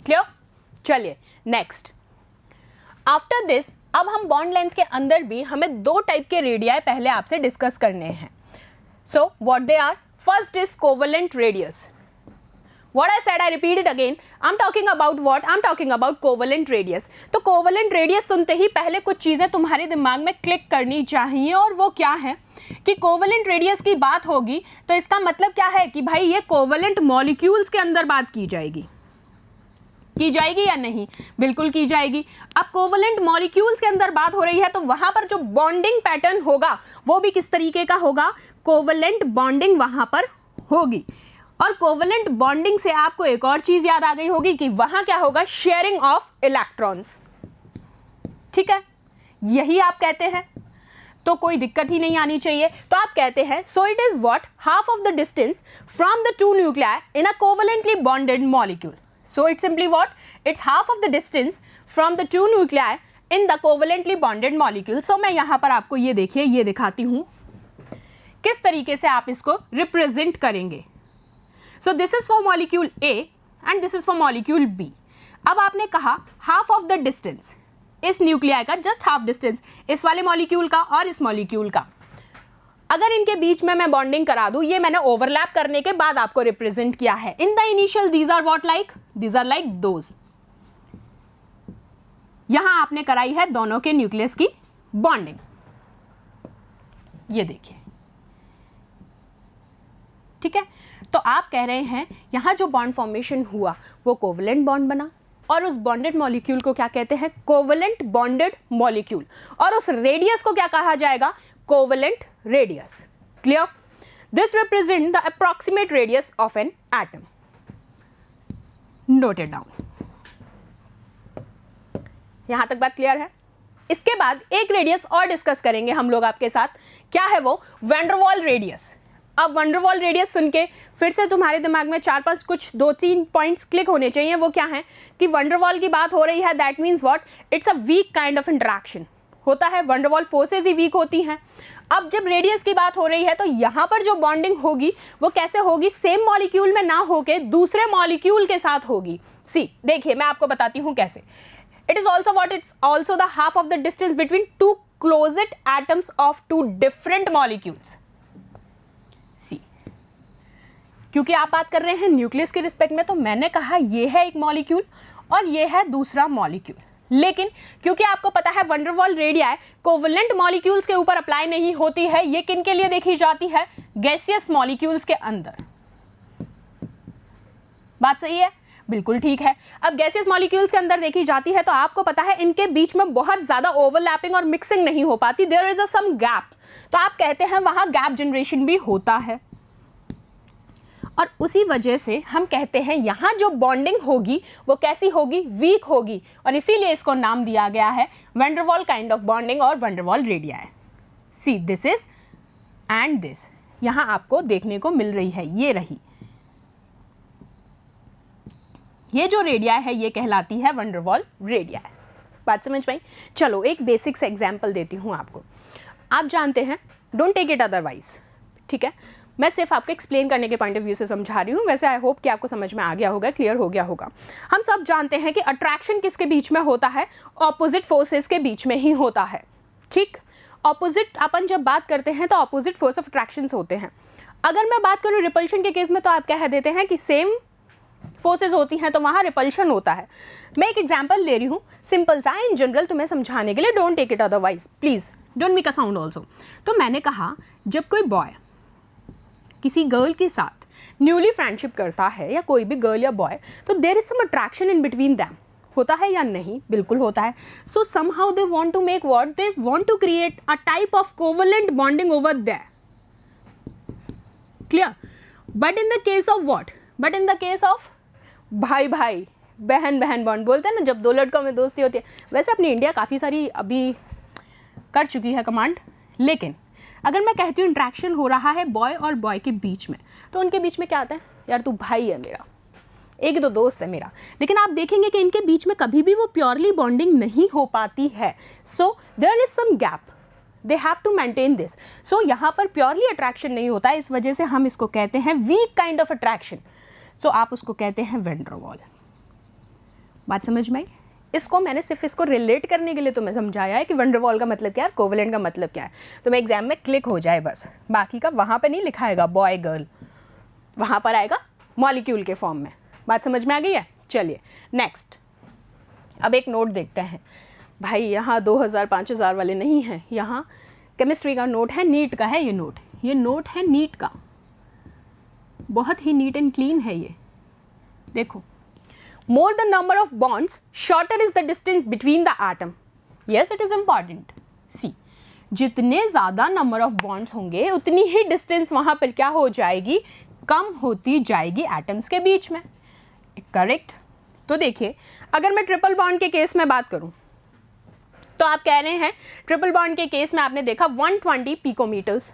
क्लियर। चलिए नेक्स्ट, आफ्टर दिस अब हम बॉन्ड लेंथ के अंदर भी हमें दो टाइप के रेडियाई पहले आपसे डिस्कस करने हैं. So what they are? First is covalent radius. What I said, I repeat it again. I'm talking about what? I'm talking about covalent radius. तो covalent radius सुनते ही पहले कुछ चीज़ें तुम्हारे दिमाग में क्लिक करनी चाहिए, और वो क्या है कि कोवेलेंट रेडियस की बात होगी तो इसका मतलब क्या है कि भाई ये कोवेलेंट मॉलिक्यूल्स के अंदर बात की जाएगी या नहीं? बिल्कुल की जाएगी. अब कोवेलेंट मॉलिक्यूल्स के अंदर बात हो रही है तो वहां पर जो बॉन्डिंग पैटर्न होगा वो भी किस तरीके का होगा? कोवेलेंट बॉन्डिंग वहां पर होगी. और कोवेलेंट बॉन्डिंग से आपको एक और चीज याद आ गई होगी कि वहां क्या होगा? Sharing of electrons. ठीक है, यही आप कहते हैं तो कोई दिक्कत ही नहीं आनी चाहिए. तो आप कहते हैं so it is what? Half of the distance from the two nuclei in a covalently bonded molecule. So it's simply what? It's half of the distance from the two nuclei in the covalently bonded molecule. So मैं यहां पर आपको ये देखिए, ये दिखाती हूं किस तरीके से आप इसको रिप्रेजेंट करेंगे. So this is for molecule A and this is for molecule B. अब आपने कहा half of the distance, इस न्यूक्लियाई का just half distance, इस वाले मॉलिक्यूल का और इस मॉलिक्यूल का. अगर इनके बीच में मैं बॉन्डिंग करा दूं, ये मैंने ओवरलैप करने के बाद आपको रिप्रेजेंट किया है. In the initial these are what like? These are like those. यहां आपने कराई है दोनों के न्यूक्लियस की बॉन्डिंग. ये देखिए, ठीक है. तो आप कह रहे हैं यहाँ जो बॉन्ड फॉर्मेशन हुआ वो कोवेलेंट बॉन्ड बना, और उस बॉन्डेड मॉलिक्यूल को क्या कहते हैं? Covalent bonded molecule. और उस रेडियस को क्या कहा जाएगा? Covalent radius. Clear? This represent the approximate radius of an atom. Note it down. यहां तक बात क्लियर है? इसके बाद एक रेडियस और डिस्कस करेंगे हम लोग आपके साथ. क्या है वो? वैन डर वाल रेडियस. अब वैन डर वाल रेडियस सुन के फिर से तुम्हारे दिमाग में 4-5 कुछ 2-3 पॉइंट्स क्लिक होने चाहिए. वो क्या है कि वैन डर वाल की बात हो रही है, that means what? It's a weak kind of interaction होता है. वैन डर वाल फोर्सेज ही वीक होती हैं. अब जब रेडियस की बात हो रही है तो यहाँ पर जो बॉन्डिंग होगी वो कैसे होगी? सेम मॉलिक्यूल में ना होके दूसरे मॉलिक्यूल के साथ होगी. सी देखिए, मैं आपको बताती हूँ कैसे. It is also what? It's also the half of the distance between two closed atoms of two different molecules. क्योंकि आप बात कर रहे हैं न्यूक्लियस के रिस्पेक्ट में, तो मैंने कहा ये है एक मॉलिक्यूल और ये है दूसरा मॉलिक्यूल. लेकिन क्योंकि आपको पता है वैन डर वाल रेडियाई कोवेलेंट मॉलिक्यूल्स के ऊपर अप्लाई नहीं होती है, ये किन के लिए देखी जाती है? गैसियस मॉलिक्यूल्स के अंदर. बात सही है? बिल्कुल ठीक है. अब गैसियस मॉलिक्यूल्स के अंदर देखी जाती है तो आपको पता है इनके बीच में बहुत ज्यादा ओवरलैपिंग और मिक्सिंग नहीं हो पाती. There is a some gap. तो आप कहते हैं वहां गैप जनरेशन भी होता है, और उसी वजह से हम कहते हैं यहाँ जो बॉन्डिंग होगी वो कैसी होगी? वीक होगी. और इसीलिए इसको नाम दिया गया है वैन डर वाल काइंड ऑफ बॉन्डिंग और वैन डर वाल radii. See this is and this यहाँ आपको देखने को मिल रही है. ये रही, ये जो रेडियाई है ये कहलाती है वैन डर वाल रेडियाई. बात समझ पाई? चलो एक बेसिक से एग्जाम्पल देती हूँ आपको. आप जानते हैं, डोंट टेक इट अदरवाइज, ठीक है? मैं सिर्फ आपको एक्सप्लेन करने के पॉइंट ऑफ व्यू से समझा रही हूँ. वैसे आई होप कि आपको समझ में आ गया होगा, क्लियर हो गया होगा. हम सब जानते हैं कि अट्रैक्शन किसके बीच में होता है? ऑपोजिट फोर्सेस के बीच में ही होता है. ठीक, ऑपोजिट अपन जब बात करते हैं तो ऑपोजिट फोर्स ऑफ अट्रैक्शंस होते हैं. अगर मैं बात करूँ रिपल्शन के केस में तो आप कह देते हैं कि सेम फोर्सेज होती हैं तो वहाँ रिपल्शन होता है. मैं एक एग्जाम्पल ले रही हूँ सिंपल सा, इन जनरल तुम्हें समझाने के लिए. Don't take it otherwise, please don't make a sound also. तो मैंने कहा जब कोई बॉय किसी गर्ल के साथ न्यूली फ्रेंडशिप करता है, या कोई भी गर्ल या बॉय, तो there is some attraction in between them. होता है या नहीं? बिल्कुल होता है. So somehow they want to make what? They want to create a type of covalent bonding over there. Clear? But in the case of what? But in the case of भाई भाई, बहन बहन बॉन्ड बोलते हैं ना, जब दो लड़कों में दोस्ती होती है. वैसे अपनी इंडिया काफ़ी सारी अभी कर चुकी है कमांड, लेकिन अगर मैं कहती हूँ इंट्रैक्शन हो रहा है बॉय और बॉय के बीच में, तो उनके बीच में क्या आता है? यार तू भाई है मेरा, एक दो दोस्त है मेरा. लेकिन आप देखेंगे कि इनके बीच में कभी भी वो प्योरली बॉन्डिंग नहीं हो पाती है. So there is some gap, they have to maintain this. So यहाँ पर प्योरली अट्रैक्शन नहीं होता है, इस वजह से हम इसको कहते हैं वीक काइंड ऑफ अट्रैक्शन. सो आप उसको कहते हैं वैन डर वाल. बात समझ में आई? इसको मैंने सिर्फ इसको रिलेट करने के लिए तुम्हें समझाया है कि वंडर वॉल का मतलब क्या है, कोवेलेंट का मतलब क्या है, तुम्हें एग्जाम में क्लिक हो जाए बस, बाकी का वहाँ पर नहीं लिखा आएगा बॉय गर्ल, वहाँ पर आएगा मॉलिक्यूल के फॉर्म में। बात समझ में आ गई है? चलिए नेक्स्ट, अब एक नोट देखते हैं भाई, यहाँ 2000-5000 वाले नहीं हैं, यहाँ केमिस्ट्री का नोट है, नीट का है ये नोट है नीट का, बहुत ही नीट एंड क्लीन है ये। देखो, more the number of bonds shorter is the distance between the atom. Yes, it is important. See, जितने ज़्यादा नंबर ऑफ बॉन्ड्स होंगे उतनी ही डिस्टेंस वहाँ पर क्या हो जाएगी, कम होती जाएगी एटम्स के बीच में। करेक्ट। तो देखिए, अगर मैं ट्रिपल बॉन्ड के केस में बात करूँ तो आप कह रहे हैं ट्रिपल बॉन्ड के केस में आपने देखा 120 picometres,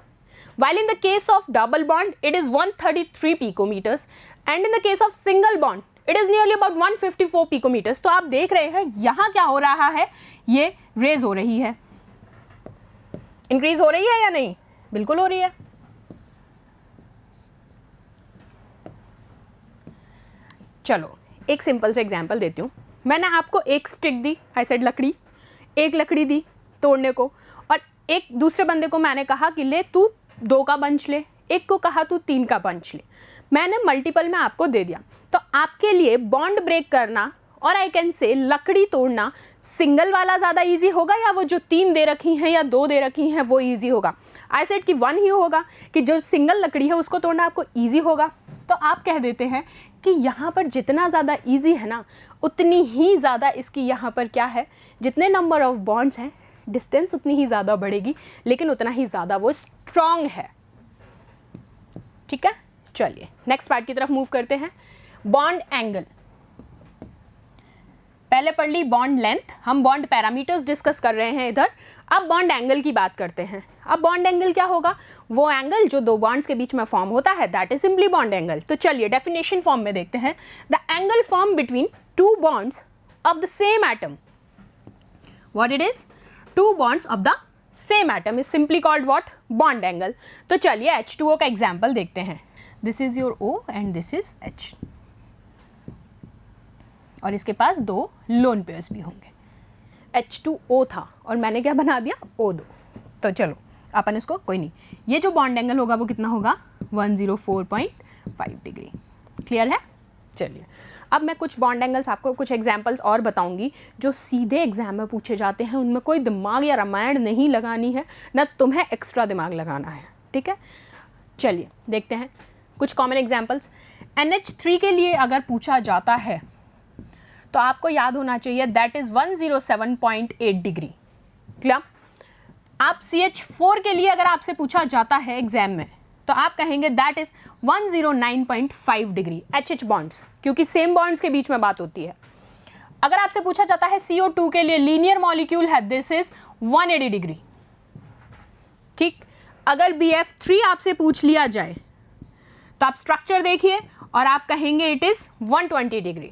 while in the case of double bond it is 133 picometers and in the case of single bond it is nearly about 154 picometers। तो आप देख रहे हैं यहाँ क्या हो रहा है, ये रेज हो रही है, इंक्रीज हो रही है या नहीं? बिल्कुल हो रही है। चलो एक सिंपल से एग्जांपल देती हूँ। मैंने आपको एक स्टिक दी, आई सेड लकड़ी, एक लकड़ी दी तोड़ने को, और एक दूसरे बंदे को मैंने कहा कि ले तू 2 का बंच ले, एक को कहा तू 3 का बंच ले, मैंने मल्टीपल में आपको दे दिया। तो आपके लिए बॉन्ड ब्रेक करना और आई कैन से लकड़ी तोड़ना सिंगल वाला ज़्यादा इजी होगा या वो जो 3 दे रखी हैं या 2 दे रखी हैं वो इजी होगा? आई सेड कि 1 ही होगा, कि जो सिंगल लकड़ी है उसको तोड़ना आपको इजी होगा। तो आप कह देते हैं कि यहाँ पर जितना ज़्यादा इजी है ना, उतनी ही ज़्यादा इसकी यहाँ पर क्या है, जितने नंबर ऑफ बॉन्ड्स हैं डिस्टेंस उतनी ही ज़्यादा बढ़ेगी, लेकिन उतना ही ज़्यादा वो स्ट्रॉन्ग है। ठीक है, चलिए नेक्स्ट पार्ट की तरफ मूव करते हैं। बॉन्ड एंगल, पहले पढ़ ली बॉन्ड लेंथ, हम बॉन्ड पैरामीटर्स डिस्कस कर रहे हैं इधर। अब बॉन्ड एंगल की बात करते हैं। अब बॉन्ड एंगल क्या होगा? वो एंगल जो 2 बॉन्ड्स के बीच में फॉर्म होता है, that is simply bond angle. तो चलिए डेफिनेशन फॉर्म में देखते हैं। The angle form between 2 bonds of the same atom, what it is? 2 bonds of the same atom is simply called what? Bond angle। तो चलिए H2O का एग्जाम्पल देखते हैं। This is your O and this is H, और इसके पास 2 लोन पेयर्स भी होंगे। H2O था और मैंने क्या बना दिया? O2। तो चलो अपन इसको, कोई नहीं, ये जो बॉन्ड एंगल होगा वो कितना होगा? 104.5 डिग्री। क्लियर है? चलिए अब मैं कुछ बॉन्ड एंगल्स आपको, कुछ एग्जांपल्स और बताऊंगी जो सीधे एग्जाम में पूछे जाते हैं। उनमें कोई दिमाग या रामायण नहीं लगानी है, ना तुम्हें एक्स्ट्रा दिमाग लगाना है। ठीक है, चलिए देखते हैं कुछ कॉमन एग्जांपल्स। NH3 के लिए अगर पूछा जाता है तो आपको याद होना चाहिए दैट इज़ 107.8 डिग्री। क्लियर? आप CH4 के लिए अगर आपसे पूछा जाता है एग्जाम में तो आप कहेंगे that is 109.5 degree HH bonds, क्योंकि सेम बॉन्ड्स के बीच में बात होती है। अगर आपसे पूछा जाता है CO2 के लिए, लीनियर मॉलिक्यूल है, दिस इज 180 डिग्री। ठीक, अगर BF3 आपसे पूछ लिया जाए तो आप स्ट्रक्चर देखिए और आप कहेंगे इट इज 120 डिग्री।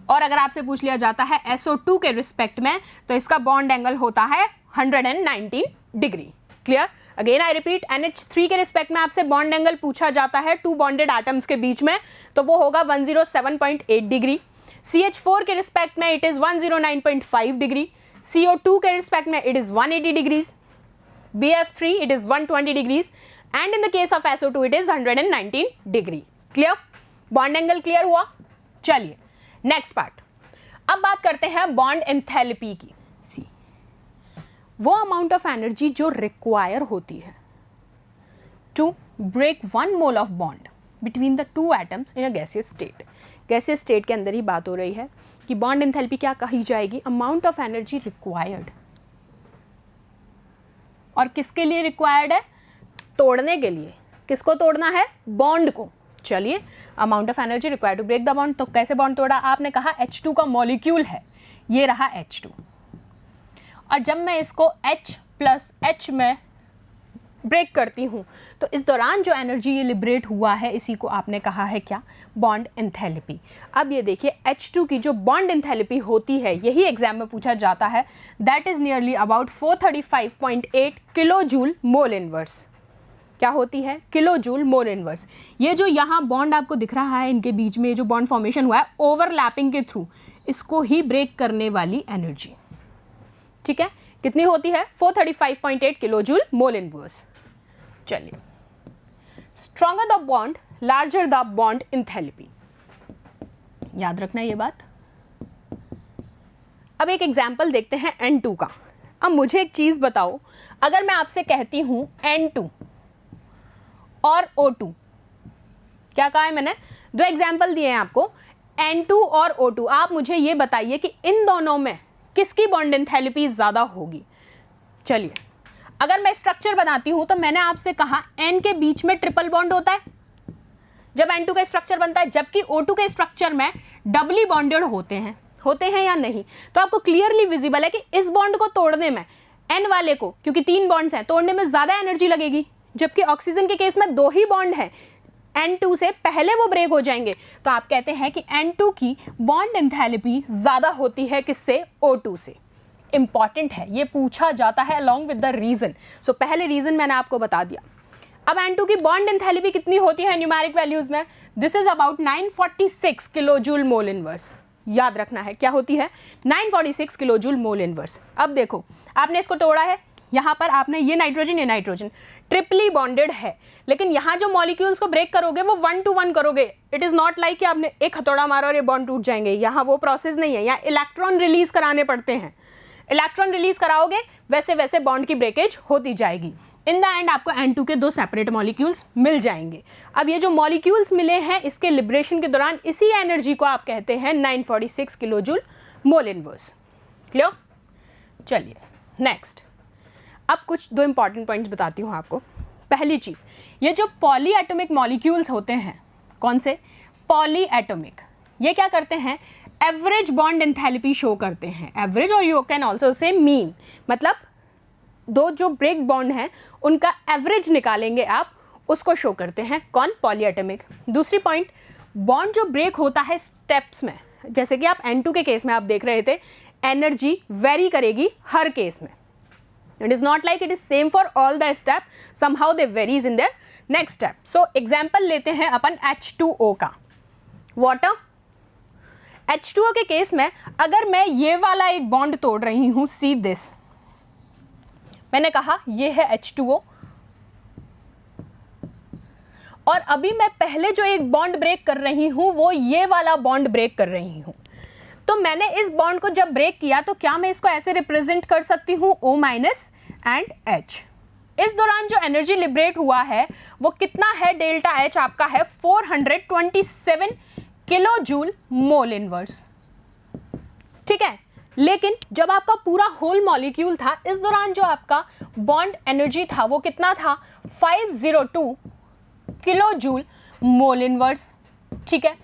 और अगर आपसे पूछ लिया जाता है SO2 के रिस्पेक्ट में तो इसका बॉन्ड एंगल होता है 119 degree. Clear? Again I repeat, NH3 के रिस्पेक्ट में आपसे बॉन्ड एंगल पूछा जाता है 2 बॉन्डेड एटम्स के बीच में तो वो होगा 107.8 डिग्री। CH4 के रिस्पेक्ट में इट इज 109.5 डिग्री। CO2 के रिस्पेक्ट में it is 180 degrees. BF3 it is 120 degrees and in the case of SO2 it is 119 degree. Clear? Bond angle clear हुआ? चलिए नेक्स्ट पार्ट। अब बात करते हैं बॉन्ड एंथैल्पी की। सी, वो अमाउंट ऑफ एनर्जी जो रिक्वायर होती है to break 1 mole of bond between the 2 atoms in a gaseous state. Gaseous state के अंदर ही बात हो रही है कि बॉन्ड एंथैल्पी क्या कही जाएगी? Amount of energy required. और किसके लिए रिक्वायर्ड है? तोड़ने के लिए। किसको तोड़ना है? बॉन्ड को। चलिए, amount of energy required to break the bond. तो कैसे बॉन्ड तोड़ा? आपने कहा H2 का मॉलिक्यूल है, ये रहा H2, और जब मैं इसको H+H में ब्रेक करती हूँ तो इस दौरान जो एनर्जी ये लिबरेट हुआ है इसी को आपने कहा है क्या? Bond enthalpy. अब ये देखिए H2 की जो बॉन्ड एंथैल्पी होती है, यही एग्जाम में पूछा जाता है, that is nearly about 435.8 kilo joule mole inverse. क्या होती है? Kilo joule mole inverse. ये जो यहाँ बॉन्ड आपको दिख रहा है इनके बीच में, जो बॉन्ड फॉर्मेशन हुआ है ओवरलैपिंग के थ्रू, इसको ही ब्रेक करने वाली एनर्जी। ठीक है, कितनी होती है? 435.8 किलो जूल मोल इनवर्स। चलिए, stronger the bond larger the bond enthalpy, याद रखना ये बात। अब एक एग्जाम्पल देखते हैं N2 का। अब मुझे एक चीज बताओ, अगर मैं आपसे कहती हूं N2 और O2, क्या कहा है मैंने? दो एग्जाम्पल दिए हैं आपको, N2 और O2। आप मुझे ये बताइए कि इन दोनों में किसकी बॉन्ड एंथैल्पी ज़्यादा होगी। चलिए, अगर मैं स्ट्रक्चर बनाती हूँ तो मैंने आपसे कहा N के बीच में ट्रिपल बॉन्ड होता है जब N2 का स्ट्रक्चर बनता है, जबकि O2 के स्ट्रक्चर में डबली बॉन्डेड होते हैं या नहीं। तो आपको क्लियरली विजिबल है कि इस बॉन्ड को तोड़ने में N वाले को, क्योंकि 3 बॉन्ड्स हैं, तोड़ने में ज़्यादा एनर्जी लगेगी, जबकि ऑक्सीजन के केस में 2 ही बॉन्ड हैं, N2 से पहले वो ब्रेक हो जाएंगे। तो आप कहते हैं कि N2 की बॉन्ड एंथैल्पी ज़्यादा होती है किससे? O2 से। इंपॉर्टेंट है, ये पूछा जाता है अलॉन्ग विद द रीज़न। सो पहले रीज़न मैंने आपको बता दिया। अब N2 की बॉन्ड एंथैल्पी कितनी होती है न्यूमेरिक वैल्यूज़ में? This is about 946 kilo joule mole inverse. याद रखना है क्या होती है? 946 किलो जूल मोल इनवर्स। अब देखो, आपने इसको तोड़ा है, यहाँ पर आपने ये नाइट्रोजन ट्रिपली बॉन्डेड है, लेकिन यहाँ जो मॉलिक्यूल्स को ब्रेक करोगे वो 1 to 1 करोगे। इट इज़ नॉट लाइक कि आपने एक हथौड़ा मारा और ये बॉन्ड टूट जाएंगे, यहाँ वो प्रोसेस नहीं है। यहाँ इलेक्ट्रॉन रिलीज कराने पड़ते हैं, इलेक्ट्रॉन रिलीज कराओगे वैसे वैसे बॉन्ड की ब्रेकेज होती जाएगी। इन द एंड आपको N2 के 2 सेपरेट मॉलिक्यूल्स मिल जाएंगे। अब ये जो मॉलिक्यूल्स मिले हैं, इसके लिबरेशन के दौरान इसी एनर्जी को आप कहते हैं 946 kilo joule mole inverse. Clear? चलिए नेक्स्ट, अब कुछ 2 इंपॉर्टेंट पॉइंट्स बताती हूँ आपको। पहली चीज़, ये जो पॉली एटॉमिक मॉलिक्यूल्स होते हैं, कौन से? पॉली एटॉमिक, ये क्या करते हैं? एवरेज बॉन्ड एंथैल्पी शो करते हैं। एवरेज, और you can also say mean, मतलब दो जो ब्रेक बॉन्ड हैं उनका एवरेज निकालेंगे आप, उसको शो करते हैं। कौन? Poly atomic. दूसरी पॉइंट, बॉन्ड जो ब्रेक होता है स्टेप्स में, जैसे कि आप N2 के केस में आप देख रहे थे, एनर्जी वेरी करेगी हर केस में। It is not like it is same for all the step, somehow they varies in their next step. So example लेते हैं अपन H2O का, water। H2O के केस में अगर मैं ये वाला एक बॉन्ड तोड़ रही हूँ, see this, मैंने कहा ये है H2O, और अभी मैं पहले जो एक बॉन्ड ब्रेक कर रही हूँ वो ये वाला बॉन्ड ब्रेक कर रही हूँ। तो मैंने इस बॉन्ड को जब ब्रेक किया तो क्या मैं इसको ऐसे रिप्रेजेंट कर सकती हूँ O- एंड H। इस दौरान जो एनर्जी लिबरेट हुआ है वो कितना है? डेल्टा H आपका है 427 किलो जूल मोल इनवर्स। ठीक है, लेकिन जब आपका पूरा होल मॉलिक्यूल था, इस दौरान जो आपका बॉन्ड एनर्जी था वो कितना था? 502 किलो जूल मोल इनवर्स। ठीक है,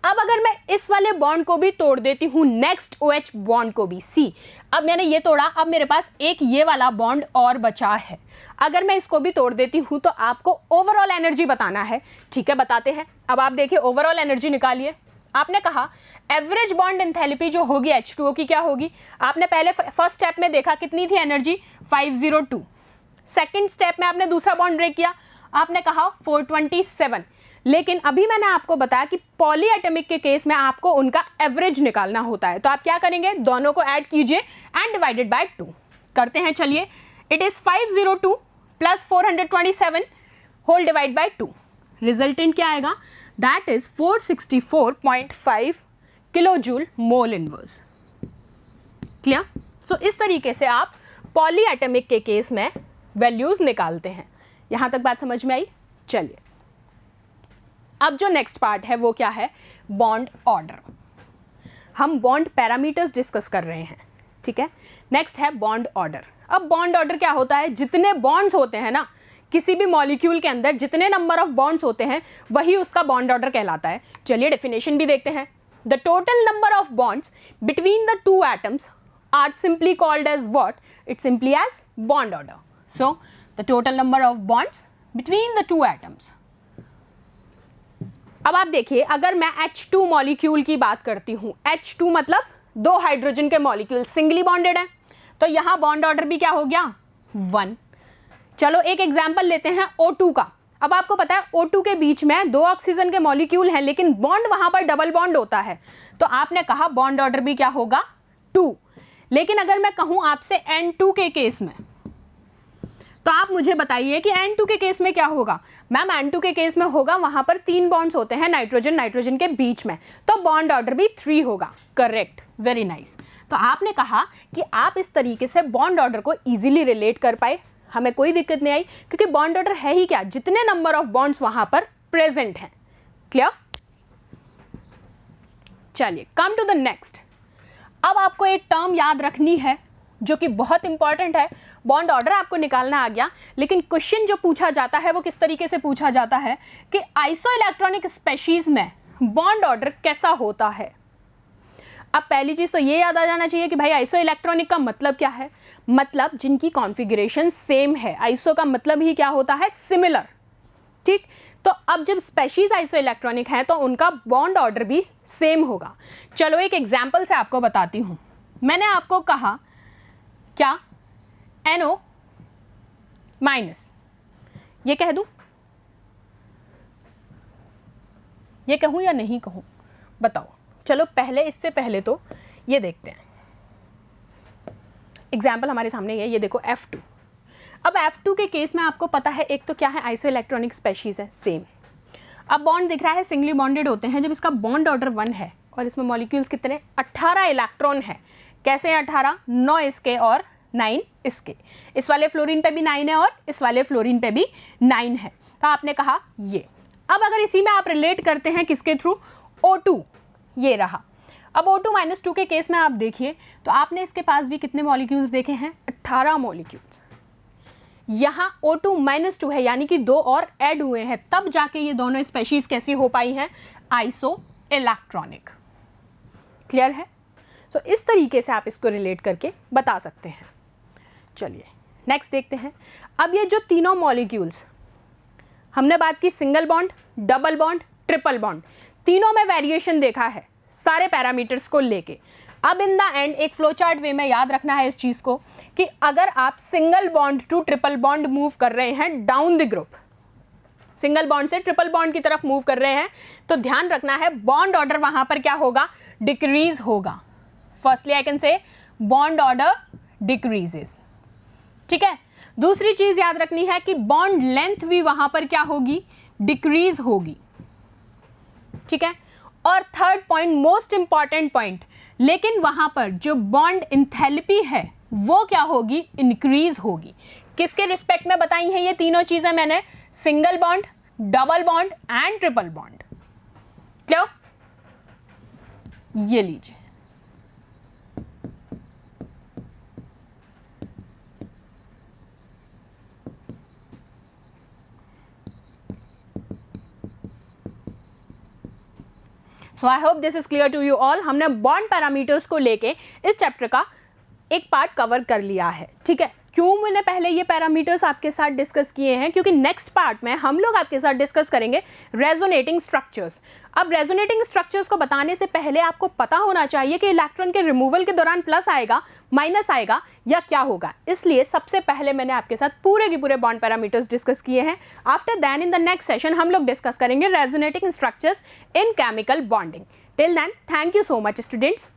अब अगर मैं इस वाले बॉन्ड को भी तोड़ देती हूँ, नेक्स्ट OH बॉन्ड को भी, C, अब मैंने ये तोड़ा, अब मेरे पास एक ये वाला बॉन्ड और बचा है। अगर मैं इसको भी तोड़ देती हूँ तो आपको ओवरऑल एनर्जी बताना है। ठीक है, बताते हैं। अब आप देखिए, ओवरऑल एनर्जी निकालिए। आपने कहा एवरेज बॉन्ड एंथैल्पी जो होगी H2O की क्या होगी? आपने पहले फर्स्ट स्टेप में देखा कितनी थी एनर्जी? 502। सेकेंड स्टेप में आपने दूसरा बॉन्ड ब्रेक किया, आपने कहा 427। लेकिन अभी मैंने आपको बताया कि पॉली एटॉमिक के केस में आपको उनका एवरेज निकालना होता है। तो आप क्या करेंगे? दोनों को ऐड कीजिए एंड डिवाइडेड बाय 2 करते हैं। चलिए, it is 502 plus 427 whole divide by 2, resultant क्या आएगा? That is 464.5 kilo joule mole inverse. Clear? So इस तरीके से आप पॉली एटॉमिक के केस में वैल्यूज निकालते हैं। यहां तक बात समझ में आई? चलिए, अब जो नेक्स्ट पार्ट है वो क्या है? Bond order. हम बॉन्ड पैरामीटर्स डिस्कस कर रहे हैं। ठीक है, नेक्स्ट है बॉन्ड ऑर्डर। अब बॉन्ड ऑर्डर क्या होता है? जितने बॉन्ड्स होते हैं ना किसी भी मॉलिक्यूल के अंदर, जितने नंबर ऑफ बॉन्ड्स होते हैं वही उसका बॉन्ड ऑर्डर कहलाता है। चलिए डेफिनेशन भी देखते हैं। The total number of bonds between the 2 atoms are simply called as what? It simply as bond order. So the total number of bonds between the 2 atoms. अब आप देखिए, अगर मैं H2 मॉलिक्यूल की बात करती हूँ, H2 मतलब 2 हाइड्रोजन के मॉलिक्यूल सिंगली बॉन्डेड हैं, तो यहाँ बॉन्ड ऑर्डर भी क्या हो गया? 1। चलो एक एग्जाम्पल लेते हैं O2 का। अब आपको पता है O2 के बीच में 2 ऑक्सीजन के मॉलिक्यूल हैं, लेकिन बॉन्ड वहां पर डबल बॉन्ड होता है, तो आपने कहा बॉन्ड ऑर्डर भी क्या होगा 2। लेकिन अगर मैं कहूं आपसे N2 के केस में, तो आप मुझे बताइए कि N2 के केस में क्या होगा। मैम N2 के केस में होगा वहां पर 3 बॉन्ड्स होते हैं नाइट्रोजन नाइट्रोजन के बीच में, तो बॉन्ड ऑर्डर भी 3 होगा। Correct, very nice. तो आपने कहा कि आप इस तरीके से बॉन्ड ऑर्डर को इजीली रिलेट कर पाए, हमें कोई दिक्कत नहीं आई, क्योंकि बॉन्ड ऑर्डर है ही क्या, जितने नंबर ऑफ बॉन्ड्स वहां पर प्रेजेंट हैं। क्लियर? चलिए कम टू द नेक्स्ट। अब आपको एक टर्म याद रखनी है जो कि बहुत इंपॉर्टेंट है। बॉन्ड ऑर्डर आपको निकालना आ गया, लेकिन क्वेश्चन जो पूछा जाता है वो किस तरीके से पूछा जाता है कि आइसो इलेक्ट्रॉनिक स्पेशीज में बॉन्ड ऑर्डर कैसा होता है। अब पहली चीज तो ये याद आ जाना चाहिए कि भाई आइसो इलेक्ट्रॉनिक का मतलब क्या है, मतलब जिनकी कॉन्फ़िगरेशन सेम है। आइसो का मतलब ही क्या होता है, सिमिलर। ठीक, तो अब जब स्पेशीज आइसो इलेक्ट्रॉनिक है तो उनका बॉन्ड ऑर्डर भी सेम होगा। चलो एक एग्जाम्पल से आपको बताती हूं। मैंने आपको कहा क्या, NO माइनस, ये कह दूं, ये कहूं या नहीं कहूं, बताओ। चलो पहले, इससे पहले तो ये देखते हैं। एग्जाम्पल हमारे सामने ये देखो F2। अब F2 के केस में आपको पता है एक तो क्या है, आइसो इलेक्ट्रॉनिक स्पेशीज है सेम। अब बॉन्ड दिख रहा है, सिंगली बॉन्डेड होते हैं। जब इसका बॉन्ड ऑर्डर 1 है और इसमें मॉलिक्यूल्स कितने, 18 इलेक्ट्रॉन है। कैसे हैं 18, 9 इसके और 9 इसके। इस वाले फ्लोरीन पे भी 9 है और इस वाले फ्लोरीन पे भी 9 है। तो आपने कहा ये। अब अगर इसी में आप रिलेट करते हैं किसके थ्रू, O2, ये रहा। अब O2 - 2 के केस में आप देखिए तो आपने इसके पास भी कितने मॉलिक्यूल्स देखे हैं, 18 मॉलिक्यूल्स। यहाँ O2 - 2 है, यानी कि 2 और ऐड हुए हैं, तब जाके ये दोनों स्पेशीज कैसी हो पाई हैं, आइसो इलेक्ट्रॉनिक। क्लियर है? सो इस तरीके से आप इसको रिलेट करके बता सकते हैं। चलिए नेक्स्ट देखते हैं। अब ये जो तीनों मॉलिक्यूल्स हमने बात की, single bond, double bond, triple bond, तीनों में वेरिएशन देखा है सारे पैरामीटर्स को लेके। अब इन द एंड एक फ्लो चार्ट वे में याद रखना है इस चीज़ को कि अगर आप single bond to triple bond move कर रहे हैं down the group, single bond से ट्रिपल बॉन्ड की तरफ मूव कर रहे हैं, तो ध्यान रखना है बॉन्ड ऑर्डर वहां पर क्या होगा, डिक्रीज होगा। Firstly I can say bond order decreases. ठीक है, दूसरी चीज याद रखनी है कि बॉन्ड लेंथ भी वहां पर क्या होगी, डिक्रीज होगी। ठीक है, और third point, most important point, लेकिन वहां पर जो बॉन्ड इंथैल्पी है वो क्या होगी, इंक्रीज होगी। किसके रिस्पेक्ट में बताई हैं ये तीनों चीजें मैंने, single bond, double bond and triple bond. Clear? ये लीजिए, so I hope this is clear to you all. हमने बॉन्ड पैरामीटर्स को लेके इस चैप्टर का एक पार्ट कवर कर लिया है। ठीक है, क्यों मैंने पहले ये पैरामीटर्स आपके साथ डिस्कस किए हैं, क्योंकि नेक्स्ट पार्ट में हम लोग आपके साथ डिस्कस करेंगे रेजोनेटिंग स्ट्रक्चर्स। अब रेजोनेटिंग स्ट्रक्चर्स को बताने से पहले आपको पता होना चाहिए कि इलेक्ट्रॉन के रिमूवल के दौरान प्लस आएगा, माइनस आएगा या क्या होगा। इसलिए सबसे पहले मैंने आपके साथ पूरे के पूरे बॉन्ड पैरामीटर्स डिस्कस किए हैं। After than in the next session हम लोग डिस्कस करेंगे resonating structures in chemical bonding. Till then, thank you so much students.